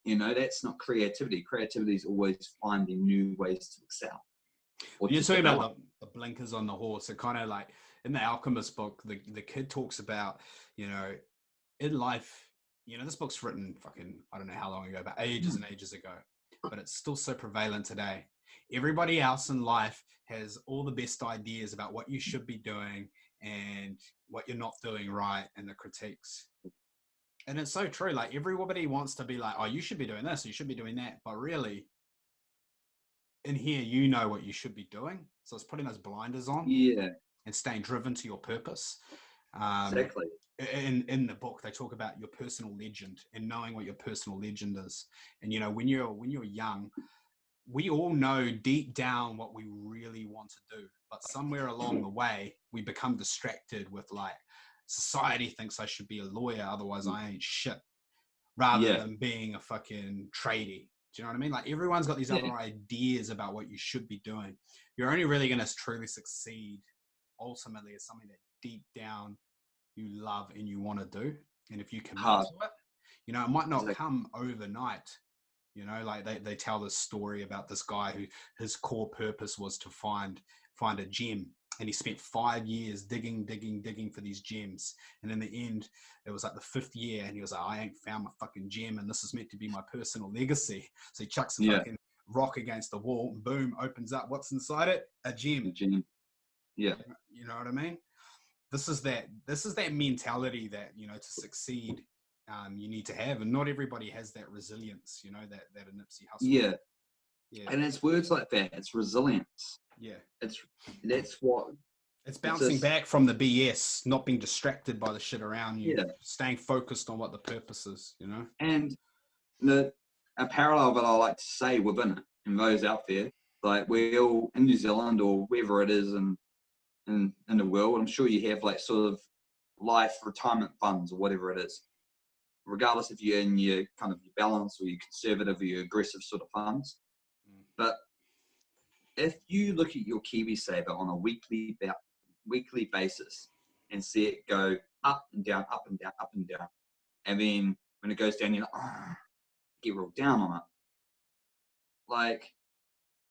B: That's not creativity. Creativity is always finding new ways to excel or
A: When you're
B: to
A: talking
B: develop.
A: about the blinkers on the horse, it kind of like in the Alchemist book, the kid talks about, in life, this book's written fucking, I don't know how long ago, but ages and ages ago, but it's still so prevalent today. Everybody else in life has all the best ideas about what you should be doing and what you're not doing right, and the critiques. And it's so true. Like everybody wants to be like, "Oh, you should be doing this, you should be doing that," but really, in here, you know what you should be doing. So it's putting those blinders on
B: Yeah,
A: and staying driven to your purpose. Um,
B: exactly.
A: in the book, they talk about your personal legend and knowing what your personal legend is. And when you're young, we all know deep down what we really want to do, but somewhere along the way, we become distracted with like society thinks I should be a lawyer, otherwise I ain't shit, rather
B: Yeah,
A: than being a fucking tradie. Do you know what I mean? Like everyone's got these
B: yeah,
A: other ideas about what you should be doing. You're only really going to truly succeed ultimately as something that deep down you love and you want to do. And if you commit
B: hard.
A: to it, it might not
B: Exactly.
A: come overnight. Like they tell this story about this guy who his core purpose was to find a gem, and he spent 5 years digging for these gems, and in the end it was like the fifth year and he was like, I ain't found my fucking gem, and this is meant to be my personal legacy. So he chucks a
B: Yeah,
A: fucking rock against the wall and boom, opens up, what's inside it? A gem.
B: yeah,
A: You know what I mean? This is that mentality that to succeed, you need to have, and not everybody has that resilience. That a Nipsey Hussle.
B: yeah.
A: Yeah,
B: And it's words like that. It's resilience.
A: yeah.
B: It's that's what
A: It's
B: it's
A: bouncing
B: just.
A: back from the BS, not being distracted by the shit around you,
B: Yeah,
A: staying focused on what the purpose is.
B: and a parallel that I like to say within it, and those out there, like we're all in New Zealand or wherever it is in the world, I'm sure you have like sort of life retirement funds or whatever it is, regardless if you're in your kind of your balance or your conservative or your aggressive sort of funds. But if you look at your KiwiSaver on a weekly basis and see it go up and down, up and down, up and down, and then when it goes down, you're like, oh, get real down on it. Like,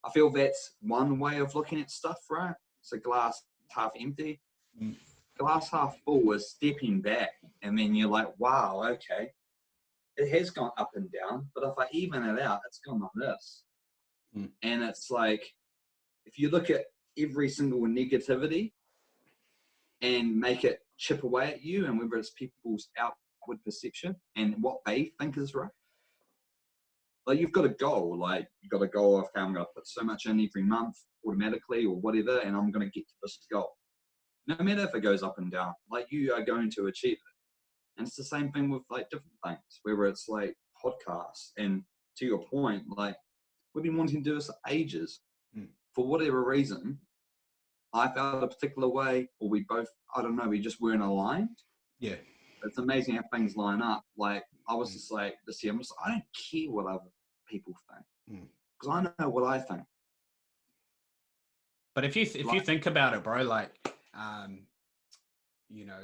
B: I feel that's one way of looking at stuff, right? It's a glass half empty.
A: Mm.
B: Glass half full is stepping back, and then you're like, wow, okay, it has gone up and down, but if I even it out, it's gone like this.
A: Mm.
B: And it's like, if you look at every single negativity and make it chip away at you, and whether it's people's outward perception and what they think is right. Like you've got a goal, like you've got a goal of, okay, I'm going to put so much in every month automatically or whatever, and I'm going to get to this goal. No matter if it goes up and down, like you are going to achieve it. And it's the same thing with like different things, whether it's like podcasts. And to your point, like we've been wanting to do this for ages. For whatever reason, I felt a particular way, or we both, I don't know, we just weren't aligned.
A: Yeah.
B: It's amazing how things line up. Like I was just like this year, I don't care what other people think, because I know what I think.
A: But if you think about it, bro, like you know,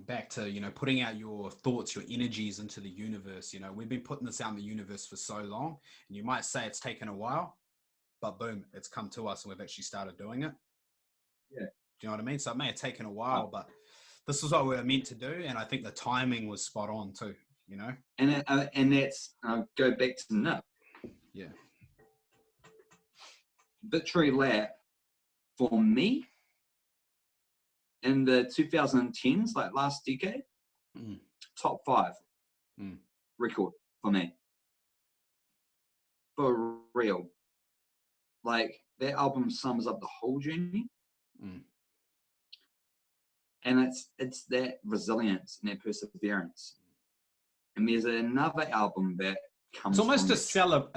A: back to, you know, putting out your thoughts, your energies into the universe, you know, we've been putting this out in the universe for so long, and you might say it's taken a while, but boom, it's come to us and we've actually started doing it.
B: Yeah.
A: Do you know what I mean? So it may have taken a while, but this is what we were meant to do, and I think the timing was spot on too, you know?
B: And that's, I'll go back to Nip.
A: Yeah.
B: Victory lap for me in the 2010s, like last decade, top 5 record for me. For real. Like that album sums up the whole journey. And it's that resilience and that perseverance. And there's another album that comes.
A: It's almost a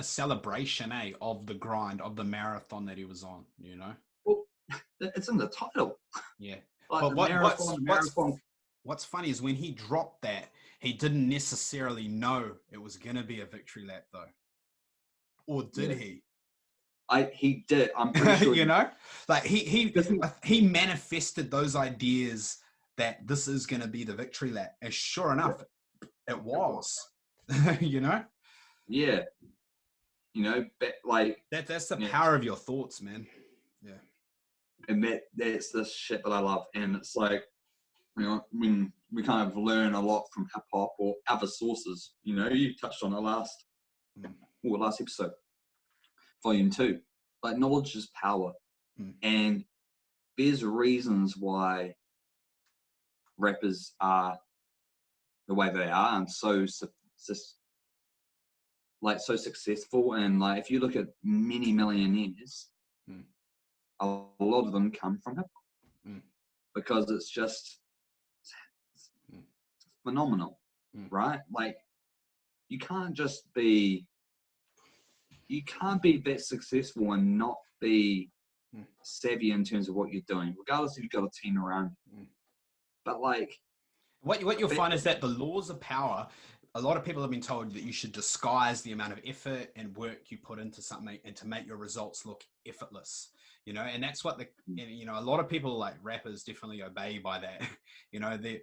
A: celebration, of the grind, of the marathon that he was on, you know?
B: Well, it's in the title.
A: Yeah.
B: Like
A: but what's funny is when he dropped that, he didn't necessarily know it was going to be a victory lap, though. Or did he?
B: He did. I'm pretty sure.
A: You know? Like, he manifested those ideas that this is going to be the victory lap. And sure enough, it was. You know?
B: Yeah. You know, like...
A: That's the power of your thoughts, man. Yeah.
B: And that's the shit that I love. And it's like, you know, when we kind of learn a lot from hip hop or other sources, you know, you touched on it last episode, volume 2. Like, knowledge is power. And there's reasons why rappers are the way they are and so successful. And like, if you look at many millionaires, a lot of them come from hip hop because it's just phenomenal, right? Like, you can't be that successful and not be savvy in terms of what you're doing, regardless if you've got a team around you. But like,
A: what you'll find is that the laws of power, a lot of people have been told that you should disguise the amount of effort and work you put into something and to make your results look effortless, you know? And that's what you know, a lot of people, like rappers, definitely obey by that. You know, they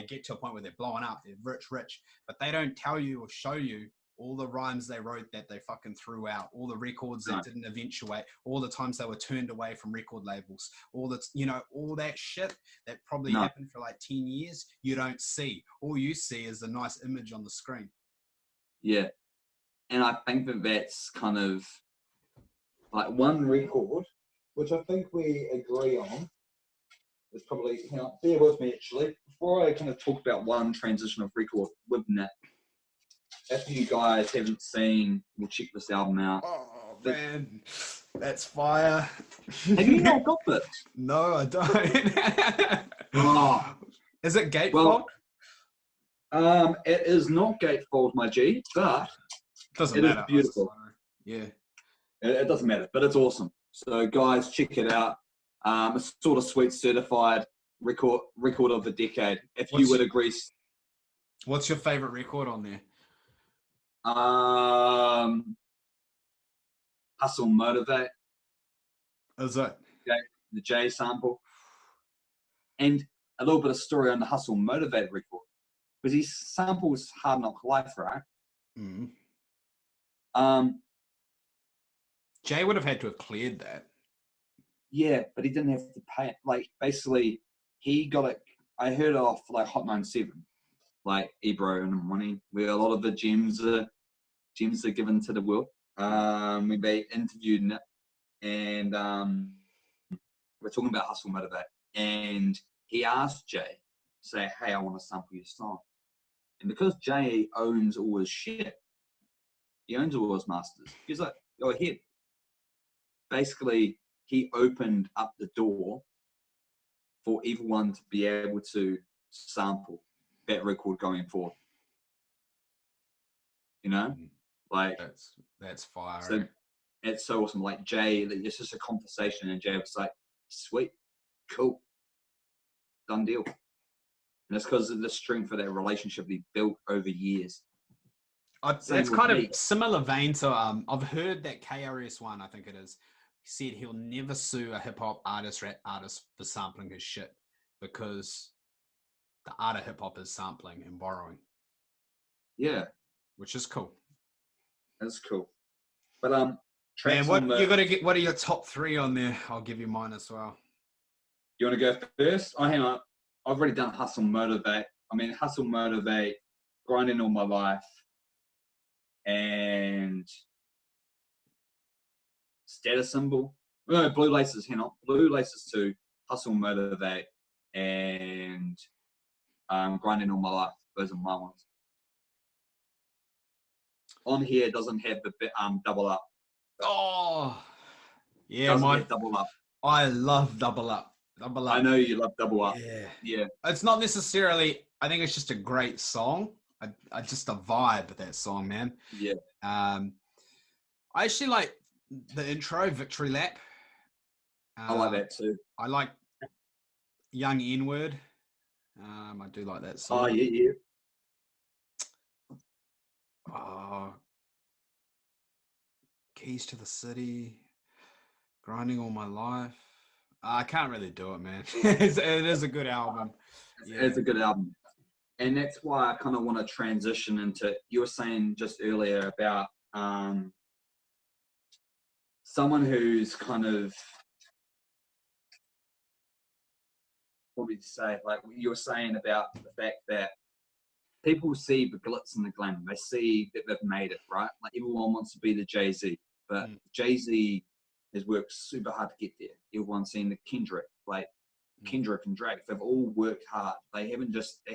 A: get to a point where they're blowing up, they're rich, but they don't tell you or show you all the rhymes they wrote that they fucking threw out, all the records that didn't eventuate, all the times they were turned away from record labels, all that, you know, all that shit that probably happened for like 10 years, you don't see. All you see is the nice image on the screen.
B: Yeah. And I think that's kind of like one record, which I think we agree on, is probably, bear with me actually, before I kind of talk about one transition of record with Nip. If you guys haven't seen, we'll check this album out.
A: Oh, man. That's fire.
B: Have you not got this?
A: No, I don't. Is it gatefold?
B: Well, it is not gatefold, my G, but it is beautiful.
A: Yeah.
B: It doesn't matter, but it's awesome. So, guys, check it out. Assorted Sweets certified record of the decade, if you would agree.
A: What's your favorite record on there?
B: Hustle Motivate.
A: Is it?
B: The J sample. And a little bit of story on the Hustle Motivate record. Because he samples Hard Knock Life, right?
A: Jay would have had to have cleared that.
B: Yeah, but he didn't have to pay it. Like, basically, he got it. I heard it off like Hot 97, like Ebro and Money, where a lot of the gems are given to the world. They interviewed Nick, and we're talking about Hustle Motivate, and he asked Jay, say, hey, I want to sample your song. And because Jay owns all his shit, he owns all his masters. He's like, go ahead. Basically, he opened up the door for everyone to be able to sample that record going forward. You know, like
A: that's fire.
B: So it's so awesome. Like Jay, it's just a conversation, and Jay was like, "Sweet, cool, done deal." And it's because of the strength of that relationship he built over years.
A: It's kind of similar vein to I've heard that KRS-One, I think it is, he said he'll never sue a hip hop artist, rap artist for sampling his shit because the art of hip hop is sampling and borrowing.
B: Yeah,
A: which is cool.
B: That's cool. But
A: man, what you got to get? What are your top 3 on there? I'll give you mine as well.
B: You want to go first? Oh, hang on. I've already done Hustle Motivate. Hustle Motivate, Grinding All My Life, and Status Symbol. No, Blue Laces, hang on. Blue Laces 2, Hustle Motivate, and Grinding All My Life. Those are my ones. On here, it doesn't have the double up.
A: Oh, yeah,
B: doesn't have double up.
A: I love double up. Double up.
B: I know you love double up.
A: Yeah. It's not necessarily. I think it's just a great song. I just a vibe of that song, man.
B: Yeah.
A: I actually like the intro, Victory Lap.
B: I like that too.
A: I like Young N-Word. I do like that song.
B: Oh, yeah.
A: Oh, Keys to the City, Grinding All My Life. I can't really do it, man. It is a good album.
B: It's a good album. And that's why I kind of want to transition into, you were saying just earlier about someone who's kind of, what would you say? Like you were saying about the fact that people see the glitz and the glam. They see that they've made it, right? Like everyone wants to be the Jay-Z, but Jay-Z has worked super hard to get there. Everyone's seen the Kendrick, like Kendrick and Drake. They've all worked hard. It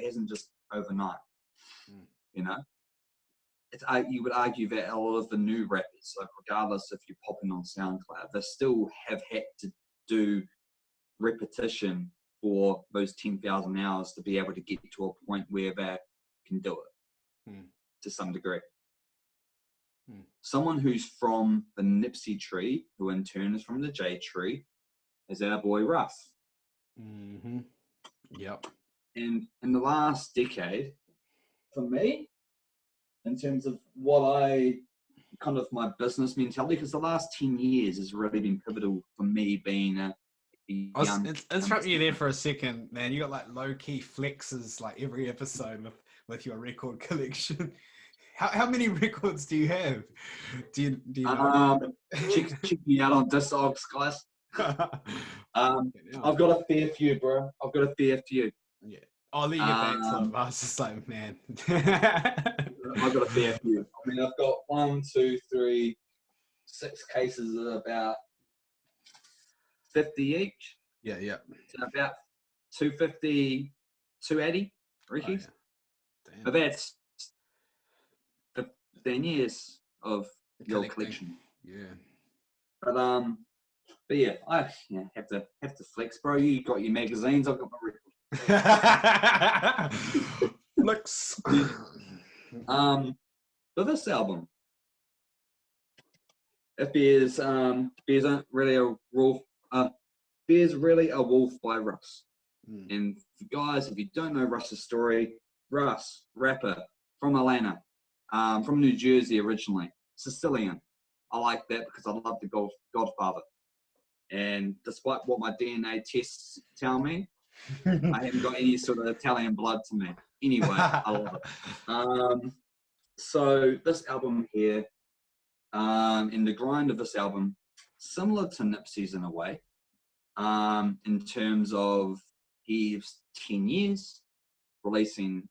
B: hasn't just overnight. You know? You would argue that a lot of the new rappers, like regardless if you're popping on SoundCloud, they still have had to do repetition for those 10,000 hours to be able to get to a point where they can do it to some degree. Someone who's from the Nipsey tree, who in turn is from the J tree, is our boy Russ.
A: Mm-hmm. Yep.
B: And in the last decade, for me, in terms of what kind of my business mentality, because the last 10 years has really been pivotal for me being a young...
A: Interrupt you there for a second, man. You got like low-key flexes like every episode with your record collection. How many records do you have? Do you know?
B: Check me out on Discogs, guys. I've got a fair few, bro. I've got a fair few.
A: Yeah. I'll let you get back to it. I was just like, man.
B: I've got a fair few. I've got 1, 2, 3, 6 cases of about 50 each.
A: Yeah.
B: So about 250, 280 Rickies.
A: Oh, yeah.
B: But that's 15 years of your collection.
A: Yeah.
B: But yeah, I have to flex, bro. You got your magazines, I've got my records.
A: Flex.
B: For this album, it bears really a wolf. Bears really a wolf by Russ. And guys, if you don't know Russ's story, Russ, rapper from Atlanta, from New Jersey originally, Sicilian. I like that because I love the Godfather. And despite what my DNA tests tell me, I haven't got any sort of Italian blood to me. Anyway, I love it. So this album here, in the grind of this album, similar to Nipsey's in a way, in terms of he's 10 years releasing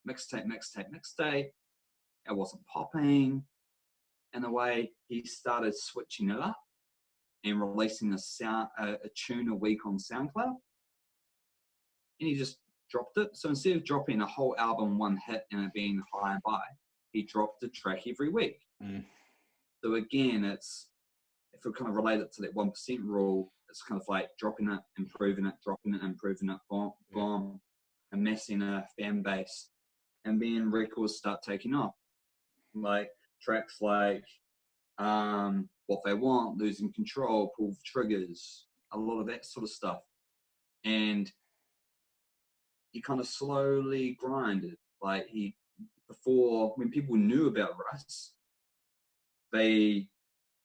B: mixtape. It wasn't popping. In a way, he started switching it up and releasing a tune a week on SoundCloud. And he just dropped it. So instead of dropping a whole album one hit and it being high and by, he dropped a track every week. So again, if we kind of relate it to that 1% rule, it's kind of like dropping it, improving it, dropping it, improving it, boom, boom, amassing a fan base, and then records start taking off. Like tracks like What They Want, Losing Control, Pull the Triggers, a lot of that sort of stuff. And he kind of slowly grinded. Like before, when people knew about Russ, they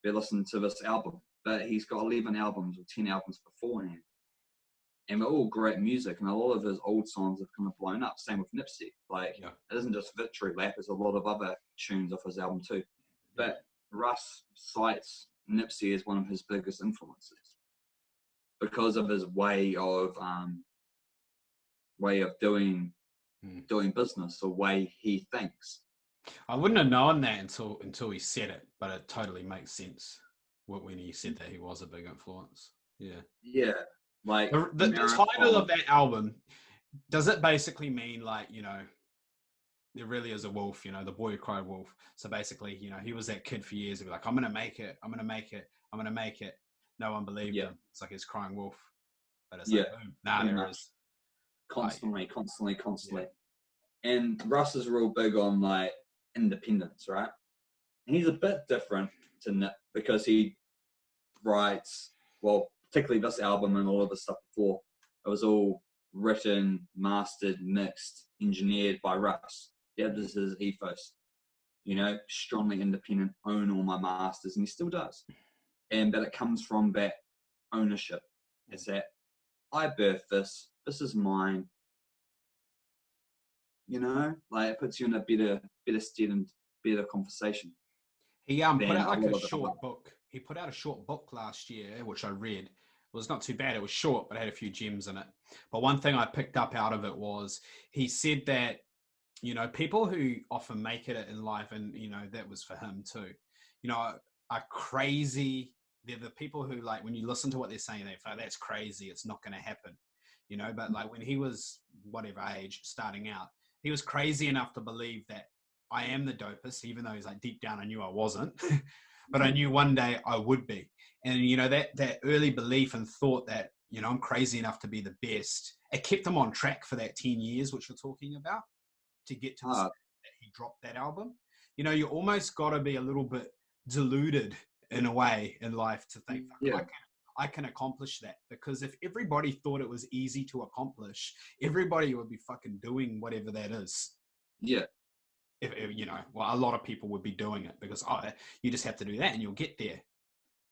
B: listened to this album. But he's got 11 albums or 10 albums beforehand. And they're all great music, and a lot of his old songs have kind of blown up. Same with Nipsey. Like, it isn't just Victory Lap, there's a lot of other tunes off his album too. But Russ cites Nipsey as one of his biggest influences because of his way of doing business, or way he thinks.
A: I wouldn't have known that until he said it, but it totally makes sense when he said that he was a big influence.
B: Yeah. Like
A: the title of that album, does it basically mean, like, you know, there really is a wolf, you know, the boy who cried wolf. So basically, you know, he was that kid for years. He'd be like, I'm going to make it. I'm going to make it. I'm going to make it. No one believed him. It's like he's crying wolf. But it's like, boom. Nah, there is.
B: Constantly. And Russ is real big on, like, independence, right? And he's a bit different to Nick because he writes, well, particularly this album and all of the stuff before, it was all written, mastered, mixed, engineered by Russ. That is his ethos. You know, strongly independent, own all my masters, and he still does. But it comes from that ownership. It's that I birthed this is mine. You know, like, it puts you in a better state and better conversation.
A: He put out like a short book. He put out a short book last year, which I read. Well, it's not too bad. It was short, but it had a few gems in it. But one thing I picked up out of it was he said that, you know, people who often make it in life, and, you know, that was for him too, you know, are crazy. They're the people who, like, when you listen to what they're saying, they feel that's crazy. It's not going to happen, you know. But like when he was whatever age starting out, he was crazy enough to believe that I am the dopest, even though he's like, deep down I knew I wasn't, but I knew one day I would be. And, you know, that early belief and thought that, you know, I'm crazy enough to be the best, it kept him on track for that 10 years, which we're talking about, to get to the stage that he dropped that album. You know, you almost got to be a little bit deluded in a way in life to think, I can accomplish that. Because if everybody thought it was easy to accomplish, everybody would be fucking doing whatever that is.
B: Yeah.
A: If, you know, well, a lot of people would be doing it because you just have to do that and you'll get there.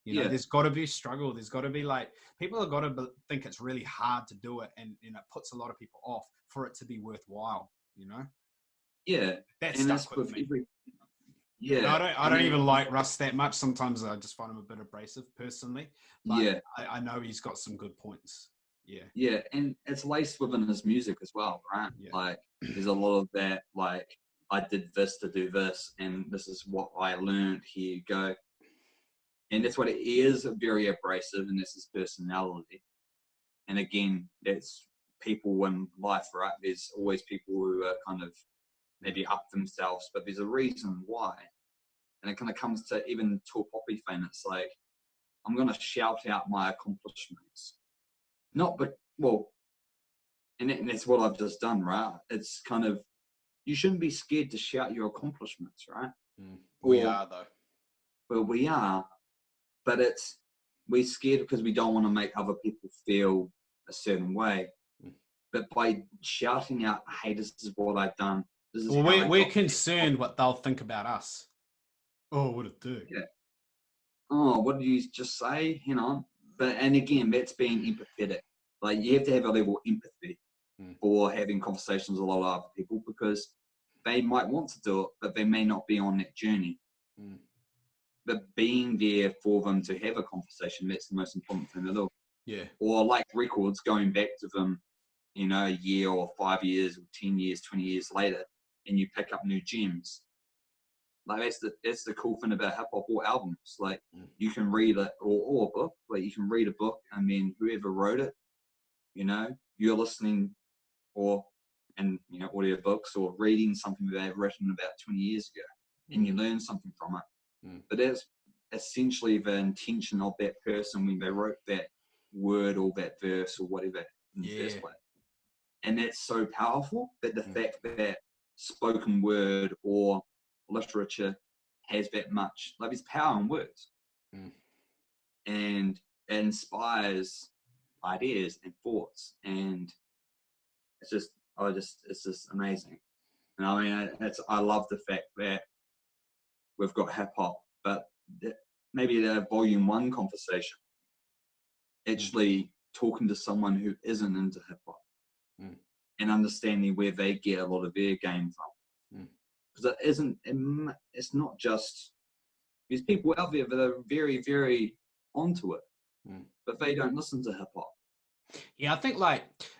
A: You know, there's got to be a struggle. There's got to be, like, people have got to think it's really hard to do it, and, you know, it puts a lot of people off for it to be worthwhile, you know?
B: Yeah.
A: That's stuck with me.
B: Yeah.
A: No, I don't even like Russ that much. Sometimes I just find him a bit abrasive personally. But I know he's got some good points. Yeah.
B: Yeah. And it's laced within his music as well, right? Yeah. Like, there's a lot of that, like, I did this to do this, and this is what I learned. Here you go. And that's what it is, very abrasive, and that's his personality. And again, that's people in life, right? There's always people who are kind of maybe up themselves, but there's a reason why. And it kind of comes to even Tall Poppy fame. It's like, I'm going to shout out my accomplishments. And that's what I've just done, right? It's kind of, you shouldn't be scared to shout your accomplishments, right?
A: We are, though.
B: Well, we are. But we're scared because we don't want to make other people feel a certain way. But by shouting out, hey, this is what I've done. This is
A: we're concerned what they'll think about us. Oh, what a dick.
B: Yeah. Oh, what did you just say? You know? And again, that's being empathetic. Like, you have to have a level of empathy for having conversations with a lot of other people, because they might want to do it, but they may not be on that journey. But being there for them to have a conversation, that's the most important thing at all.
A: Yeah.
B: Or like records, going back to them, you know, a year or 5 years or 10 years, 20 years later, and you pick up new gems. Like, that's the cool thing about hip hop or albums. Like, you can read it, or a book. Like, you can read a book, and then whoever wrote it, you know, you're listening or and audiobooks, or reading something that they've written about 20 years ago, and you learn something from it. But that's essentially the intention of that person when they wrote that word or that verse or whatever in the first place. And that's so powerful, that the fact that spoken word or literature has that much, like, there's power in words, and it inspires ideas and thoughts, and it's just amazing. And I mean, I love the fact that we've got hip hop, but maybe the volume 1 conversation, actually talking to someone who isn't into hip hop and understanding where they get a lot of their game from. Because it's not just, there's people out there that are very, very onto it, but they don't listen to hip hop.
A: Yeah, I think,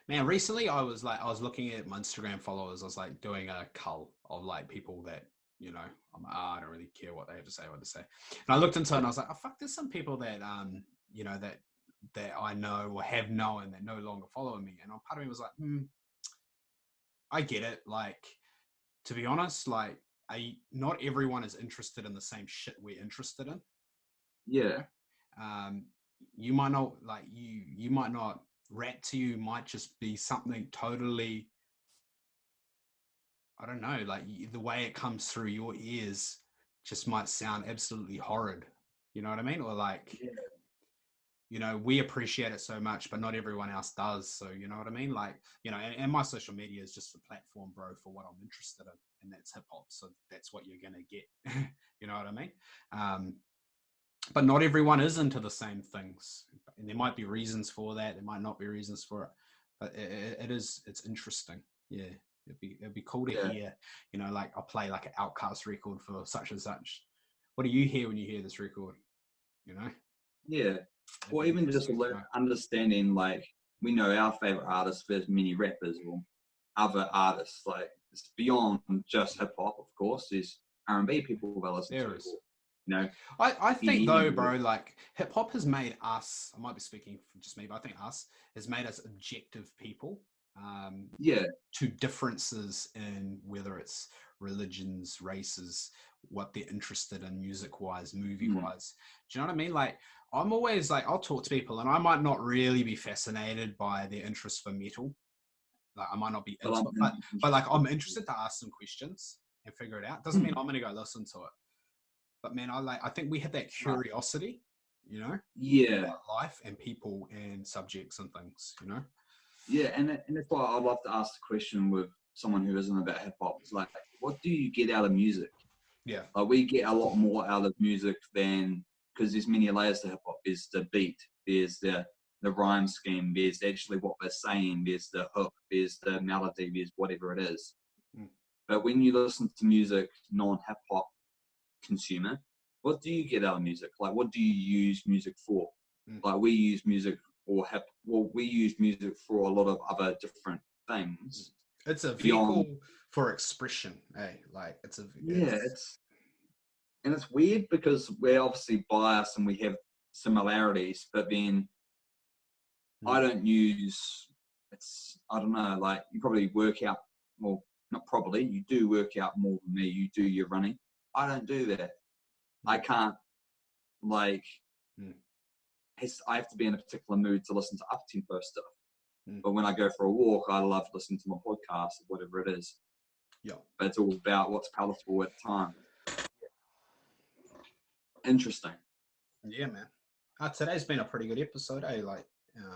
A: man, recently I was looking at my Instagram followers. I was like doing a cull of like people that, I'm like, I don't really care what they have to say, And I looked into it and I was like, oh fuck, there's some people that, that I know or have known that no longer follow me. And part of me was like, I get it. Like, to be honest, like, not everyone is interested in the same shit we're interested in.
B: Yeah.
A: You might not you might not, rap to you might just be something totally, I don't know, like the way it comes through your ears just might sound absolutely horrid. You know what I mean? Or like, we appreciate it so much, but not everyone else does. So, you know what I mean? Like, and my social media is just a platform, bro, for what I'm interested in. And that's hip hop. So that's what you're going to get. You know what I mean? But not everyone is into the same things. And there might be reasons for that. There might not be reasons for it. But it's interesting. Yeah. It'd be cool to hear, like I'll play like an Outcast record for such and such. What do you hear when you hear this record?
B: Yeah. Or even just understanding, like, we know our favorite artists, there's many rappers or other artists, like, it's beyond just hip hop, of course. There's R&B people that listen to it.
A: I think though, bro, like hip hop has made us, I might be speaking for just me, but I think has made us objective people. To differences in whether it's religions, races, what they're interested in music wise, movie wise. Do you know what I mean? Like, I'm always like, I'll talk to people and I might not really be fascinated by their interest for metal. Like, I might not be into it, but like, I'm interested to ask some questions and figure it out. Doesn't mean I'm going to go listen to it. But man, I think we have that curiosity, about life and people and subjects and things,
B: Yeah, and that's why I'd love to ask the question with someone who isn't about hip hop. It's like, what do you get out of music?
A: Yeah.
B: Like, we get a lot more out of music than, because there's many layers to hip hop. There's the beat, there's the rhyme scheme, there's actually what they're saying, there's the hook, there's the melody, there's whatever it is. But when you listen to music, non-hip hop consumer, what do you get out of music? Like, what do you use music for? Like, we use music we use music for a lot of other different things.
A: It's a vehicle for expression, like it's
B: weird because we're obviously biased and we have similarities, but then I don't know, like, you probably work out, well, not probably, you do work out more than me, you do your running. I don't do that. I can't, like, I have to be in a particular mood to listen to up-tempo stuff. But when I go for a walk, I love listening to my podcast or whatever it is.
A: Yeah.
B: But it's all about what's palatable at the time. Interesting.
A: Yeah, man. Today's been a pretty good episode, eh? Like,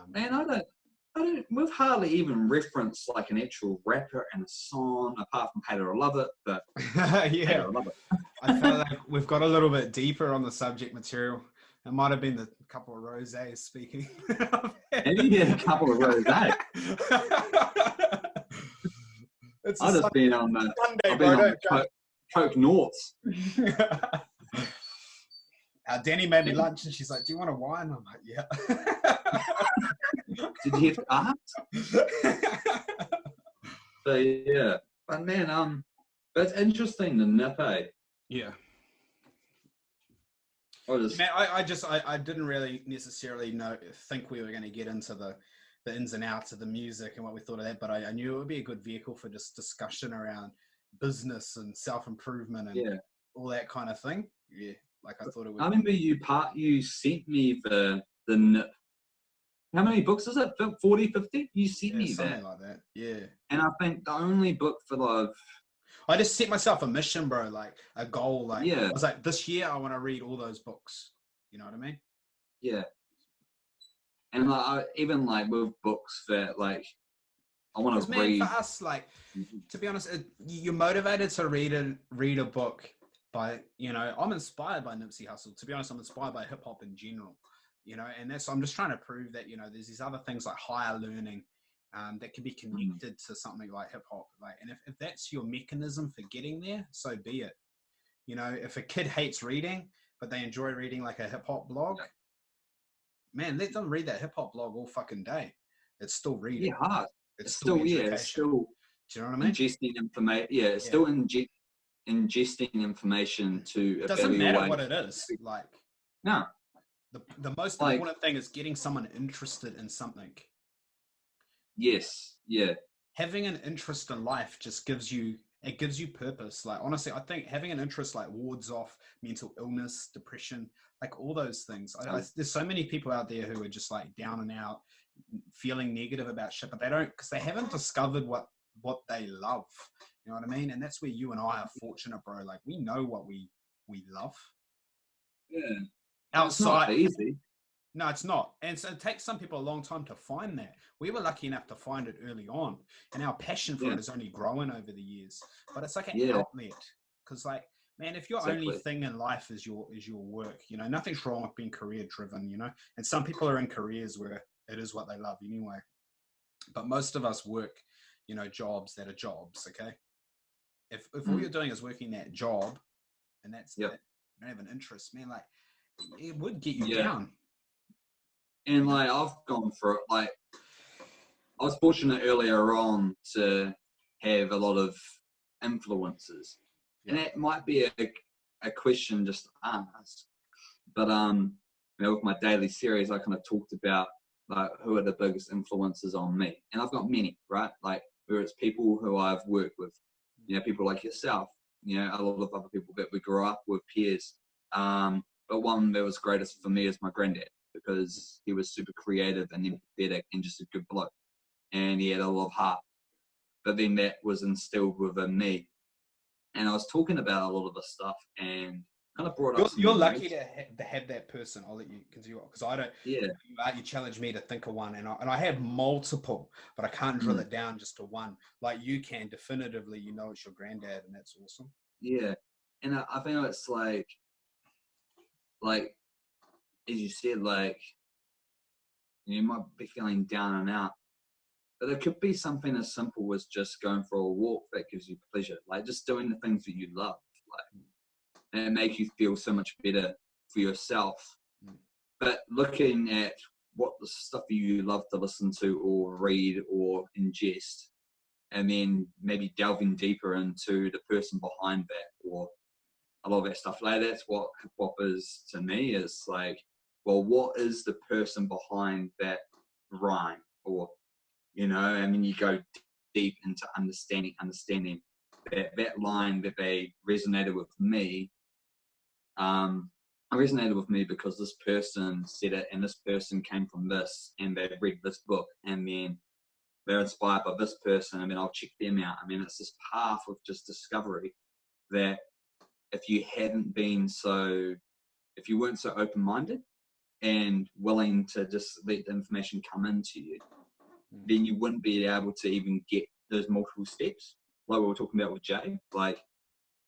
B: man, I don't. We've hardly even referenced like an actual rapper and a song, apart from "Hate It or Love It." But
A: yeah, or love it. I feel like we've got a little bit deeper on the subject material. It might have been the couple of rosés speaking.
B: Maybe a couple of rosés. I've just been on the Coke Norths.
A: Danny made me lunch and she's like, do you want a wine? I'm like, yeah.
B: Did you have to ask? So yeah. But man, that's interesting, the nip, eh?
A: Yeah.
B: Man,
A: I didn't really necessarily think we were going to get into the the ins and outs of the music and what we thought of that, but I knew it would be a good vehicle for just discussion around business and self-improvement and
B: Yeah.
A: all that kind of thing. Yeah, like I thought it
B: I
A: would.
B: remember you sent me how many books is it? 40, 50? You sent
A: Yeah,
B: me that.
A: something like that. Yeah.
B: And I think the only book that
A: I just set myself a mission, bro, like a goal. Like I
B: yeah,
A: was like, this year I want to read all those books. You know what I mean?
B: yeah. And like, even like with books that like I want
A: Because
B: to
A: man, for
B: read.
A: us, like to be honest, you're motivated to read a book by, you know, I'm inspired by Nipsey Hussle. To be honest, I'm inspired by hip hop in general. You know, and that's I'm just trying to prove that, you know, there's these other things like higher learning that can be
B: Mm,
A: connected to something like hip hop. Like, and if that's your mechanism for getting there, so be it. You know, if a kid hates reading but they enjoy reading like a hip hop blog, man, let them read that hip hop blog all fucking day. It's still
B: yeah,
A: reading.
B: hard.
A: It's
B: It's
A: still
B: still it's
A: education.
B: still
A: Do you know what I mean?
B: ingesting information. Yeah, it's
A: Yeah.
B: still ingesting information to
A: It doesn't matter
B: evaluate.
A: what it is. Like
B: No,
A: the most
B: like
A: important thing is getting someone interested in something.
B: yes, yeah,
A: Having an interest in life just gives you purpose. Like honestly, I think having an interest like wards off mental illness, depression, like all those things. There's so many people out there who are just like down and out, feeling negative about shit, but they don't because they haven't discovered what they love. You know what I mean? And that's where you and I are fortunate, bro. Like we know what we love
B: yeah. And it's not
A: outside.
B: easy.
A: No, it's not. And so it takes some people a long time to find that. We were lucky enough to find it early on, and our passion for
B: Yeah,
A: it has only grown over the years. But it's like an
B: yeah,
A: outlet. Because like, man, if your only
B: exactly.
A: thing in life is your work, you know, nothing's wrong with being career driven, you know. And some people are in careers where it is what they love anyway. But most of us work, you know, jobs that are jobs, okay? If all
B: Mm,
A: you're doing is working that job and that's
B: yep.
A: it, you don't have an interest, man, like it would get you
B: Yeah,
A: down.
B: and
A: You know?
B: like I've gone through it. Like I was fortunate earlier on to have a lot of influences, and
A: Yeah.
B: that might be a question just to ask. But you know, with my daily series, I kind of talked about like who are the biggest influences on me, and I've got many, right? Like whether it's people who I've worked with, you know, people like yourself, you know, a lot of other people that we grew up with, peers. But one that was greatest for me is my granddad because he was super creative and empathetic and just a good bloke, and he had a lot of heart. But then that was instilled within me, and I was talking about a lot of the stuff and kind of brought up some
A: You're lucky
B: memories.
A: to have that person. I'll let you continue because I don't.
B: Yeah.
A: You challenge me to think of one, and I have multiple, but I can't drill
B: Mm.
A: it down just to one. Like you can definitively, you know, it's your granddad, and that's awesome.
B: Yeah, and I think it's like as you said, like you might be feeling down and out, but it could be something as simple as just going for a walk that gives you pleasure, like just doing the things that you love, like and it make you feel so much better for yourself.
A: Mm.
B: But looking at what the stuff you love to listen to or read or ingest, and then maybe delving deeper into the person behind that or a lot of that stuff. Like that's what hip hop is to me. Is like, well, what is the person behind that rhyme? Or you know, I mean, you go deep into understanding that line that they resonated with me. It resonated with me because this person said it, and this person came from this, and they read this book, and then they're inspired by this person. I mean, I'll check them out. I mean, it's this path of just discovery that if you hadn't been so, if you weren't so open-minded and willing to just let the information come into you,
A: Mm.
B: then you wouldn't be able to even get those multiple steps. Like we were talking about with Jay, like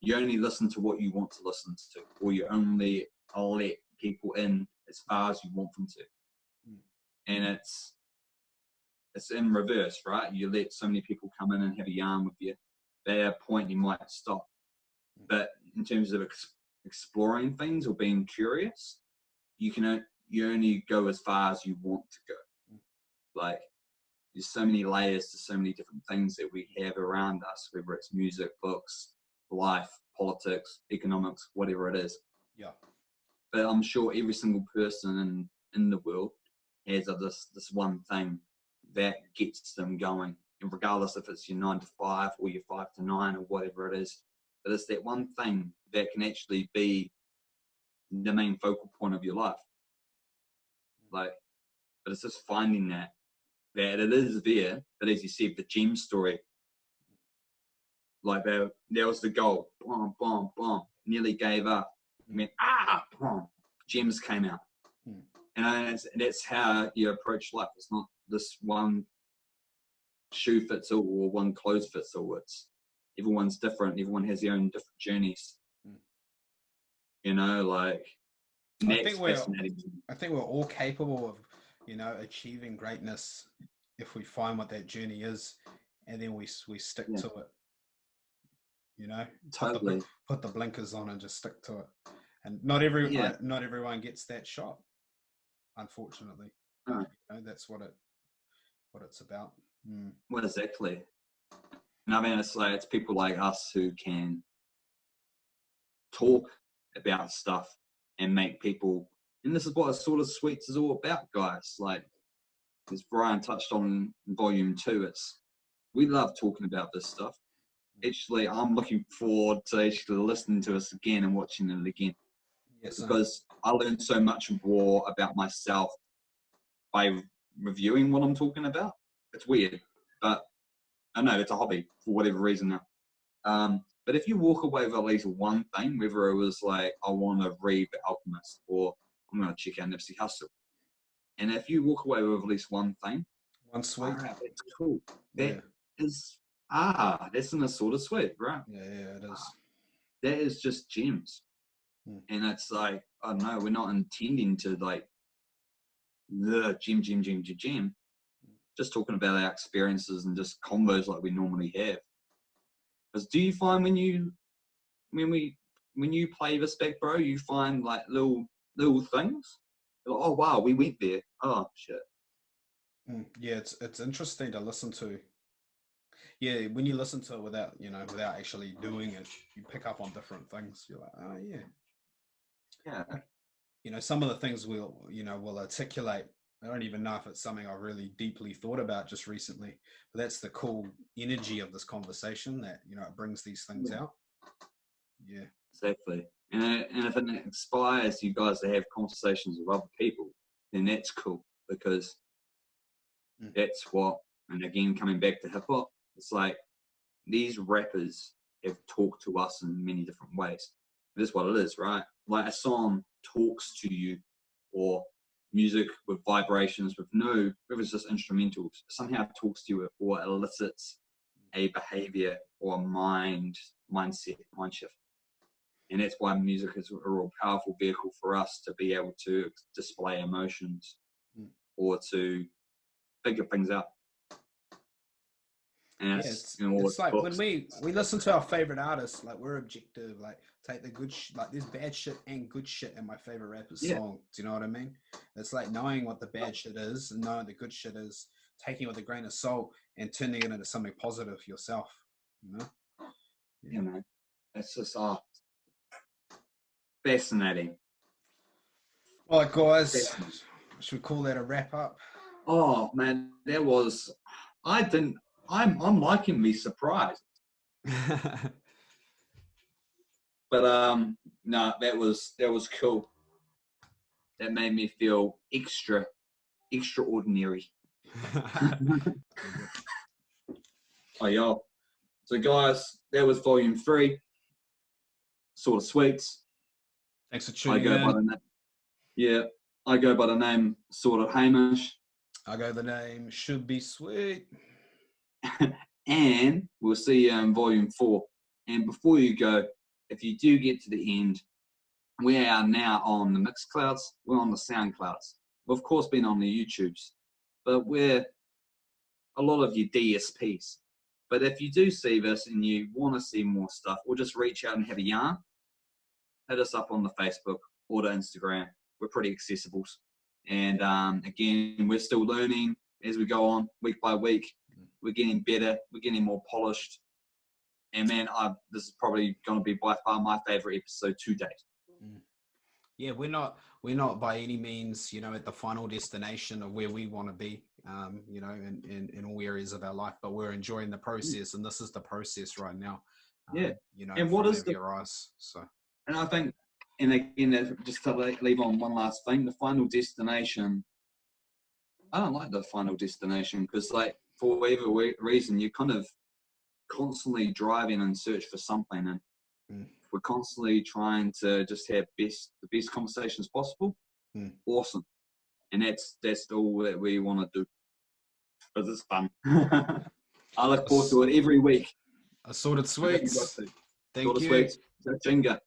B: you only listen to what you want to listen to, or you only let people in as far as you want them to.
A: Mm.
B: And it's in reverse, right? You let so many people come in and have a yarn with you. At a point, you might stop. But in terms of exploring things or being curious, you only go as far as you want to go. Like there's so many layers to so many different things that we have around us, whether it's music, books, life, politics, economics, whatever it is.
A: Yeah.
B: But I'm sure every single person in the world has this one thing that gets them going. And regardless if it's your 9 to 5 or your 5 to 9 or whatever it is, but it's that one thing that can actually be the main focal point of your life. Like, but it's just finding that it is there. But as you said, the gem story, like that was the goal. Boom, boom, boom. Nearly gave up. Went boom. Gems came out. And that's how you approach life. It's not this one shoe fits all or one clothes fits all. It's everyone's different. Everyone has their own different journeys. You know, like that's fascinating.
A: I think we're all capable of, you know, achieving greatness if we find what that journey is, and then we stick to it. You know,
B: totally
A: put the blinkers on and just stick to it. And not everyone gets that shot, unfortunately.
B: No.
A: You know, that's what it's about.
B: Well, exactly. And I mean, it's people like us who can talk about stuff and make people, and this is what Assorted Sweets is all about, guys. Like, as Brian touched on in volume 2, we love talking about this stuff. Actually, I'm looking forward to actually listening to us again and watching it again. Yes, because I learned so much more about myself by reviewing what I'm talking about. It's weird, but I know it's a hobby for whatever reason now. But if you walk away with at least one thing, whether it was like, I want to read The Alchemist, or I'm going to check out Nipsey Hussle, and if you walk away with at least one thing,
A: one sweet,
B: it's cool. That is that's an Assorted Sweet, right?
A: Yeah, it is.
B: That is just gems. And it's like, oh no, we're not intending to like the gem. Just talking about our experiences and just combos like we normally have. Because do you find when you play this back, bro, you find like little things? Like, oh wow, we went there. Oh shit.
A: Yeah, it's interesting to listen to. Yeah, when you listen to it without actually doing it, you pick up on different things. You're like, oh yeah.
B: Yeah.
A: You know, some of the things we'll articulate. I don't even know if it's something I really deeply thought about just recently, but that's the cool energy of this conversation that, you know, it brings these things out. Yeah.
B: Exactly. And if it inspires you guys to have conversations with other people, then that's cool, because that's what, and again, coming back to hip hop, it's like these rappers have talked to us in many different ways. That's what it is, right? Like a song talks to you, or music with vibrations with whether it's just instrumentals, somehow talks to you or elicits a behavior or a mind shift. And that's why music is a real powerful vehicle for us to be able to display emotions or to figure things out. And
A: it's like when we listen to our favorite artists, like we're objective, like take the good like there's bad shit and good shit in my favorite rapper's song. Do you know what I mean? It's like knowing what the bad shit is and knowing the good shit is, taking it with a grain of salt and turning it into something positive yourself, you know?
B: Yeah, man. It's just fascinating.
A: All right, guys. Should we call that a wrap up?
B: Oh man, I'm liking me surprised. But no, that was cool. That made me feel extraordinary. Oh yo. So guys, that was volume 3. Assorted Sweets.
A: Thanks for tuning in.
B: I go by the name Assorted Hamish.
A: I go the name Should Be Sweet.
B: And we'll see you in volume 4. And before you go, if you do get to the end, we are now on the Mixclouds, we're on the Soundclouds. We've of course been on the YouTubes, but we're a lot of your DSPs. But if you do see this and you want to see more stuff, or just reach out and have a yarn, hit us up on the Facebook or the Instagram. We're pretty accessible. And again, we're still learning as we go on week by week. We're getting better. We're getting more polished. And man, this is probably going to be by far my favorite episode to date.
A: Yeah, we're not by any means, you know, at the final destination of where we want to be. you know, in all areas of our life, but we're enjoying the process, and this is the process right now,
B: Yeah.
A: you know, in
B: And what
A: front
B: is
A: of your eyes. So,
B: and I think, and again, just to leave on one last thing, the final destination, I don't like the final destination because, like, for whatever reason, you're kind of constantly driving in search for something, and
A: mm,
B: we're constantly trying to just have the best conversations possible.
A: mm.
B: Awesome, and that's all that we want to do because it's fun. I look forward
A: Ass-
B: to it every week.
A: Assorted
B: I know you got
A: Sweets.
B: to.
A: Thank
B: Sort of
A: you.
B: sweets, Jinga.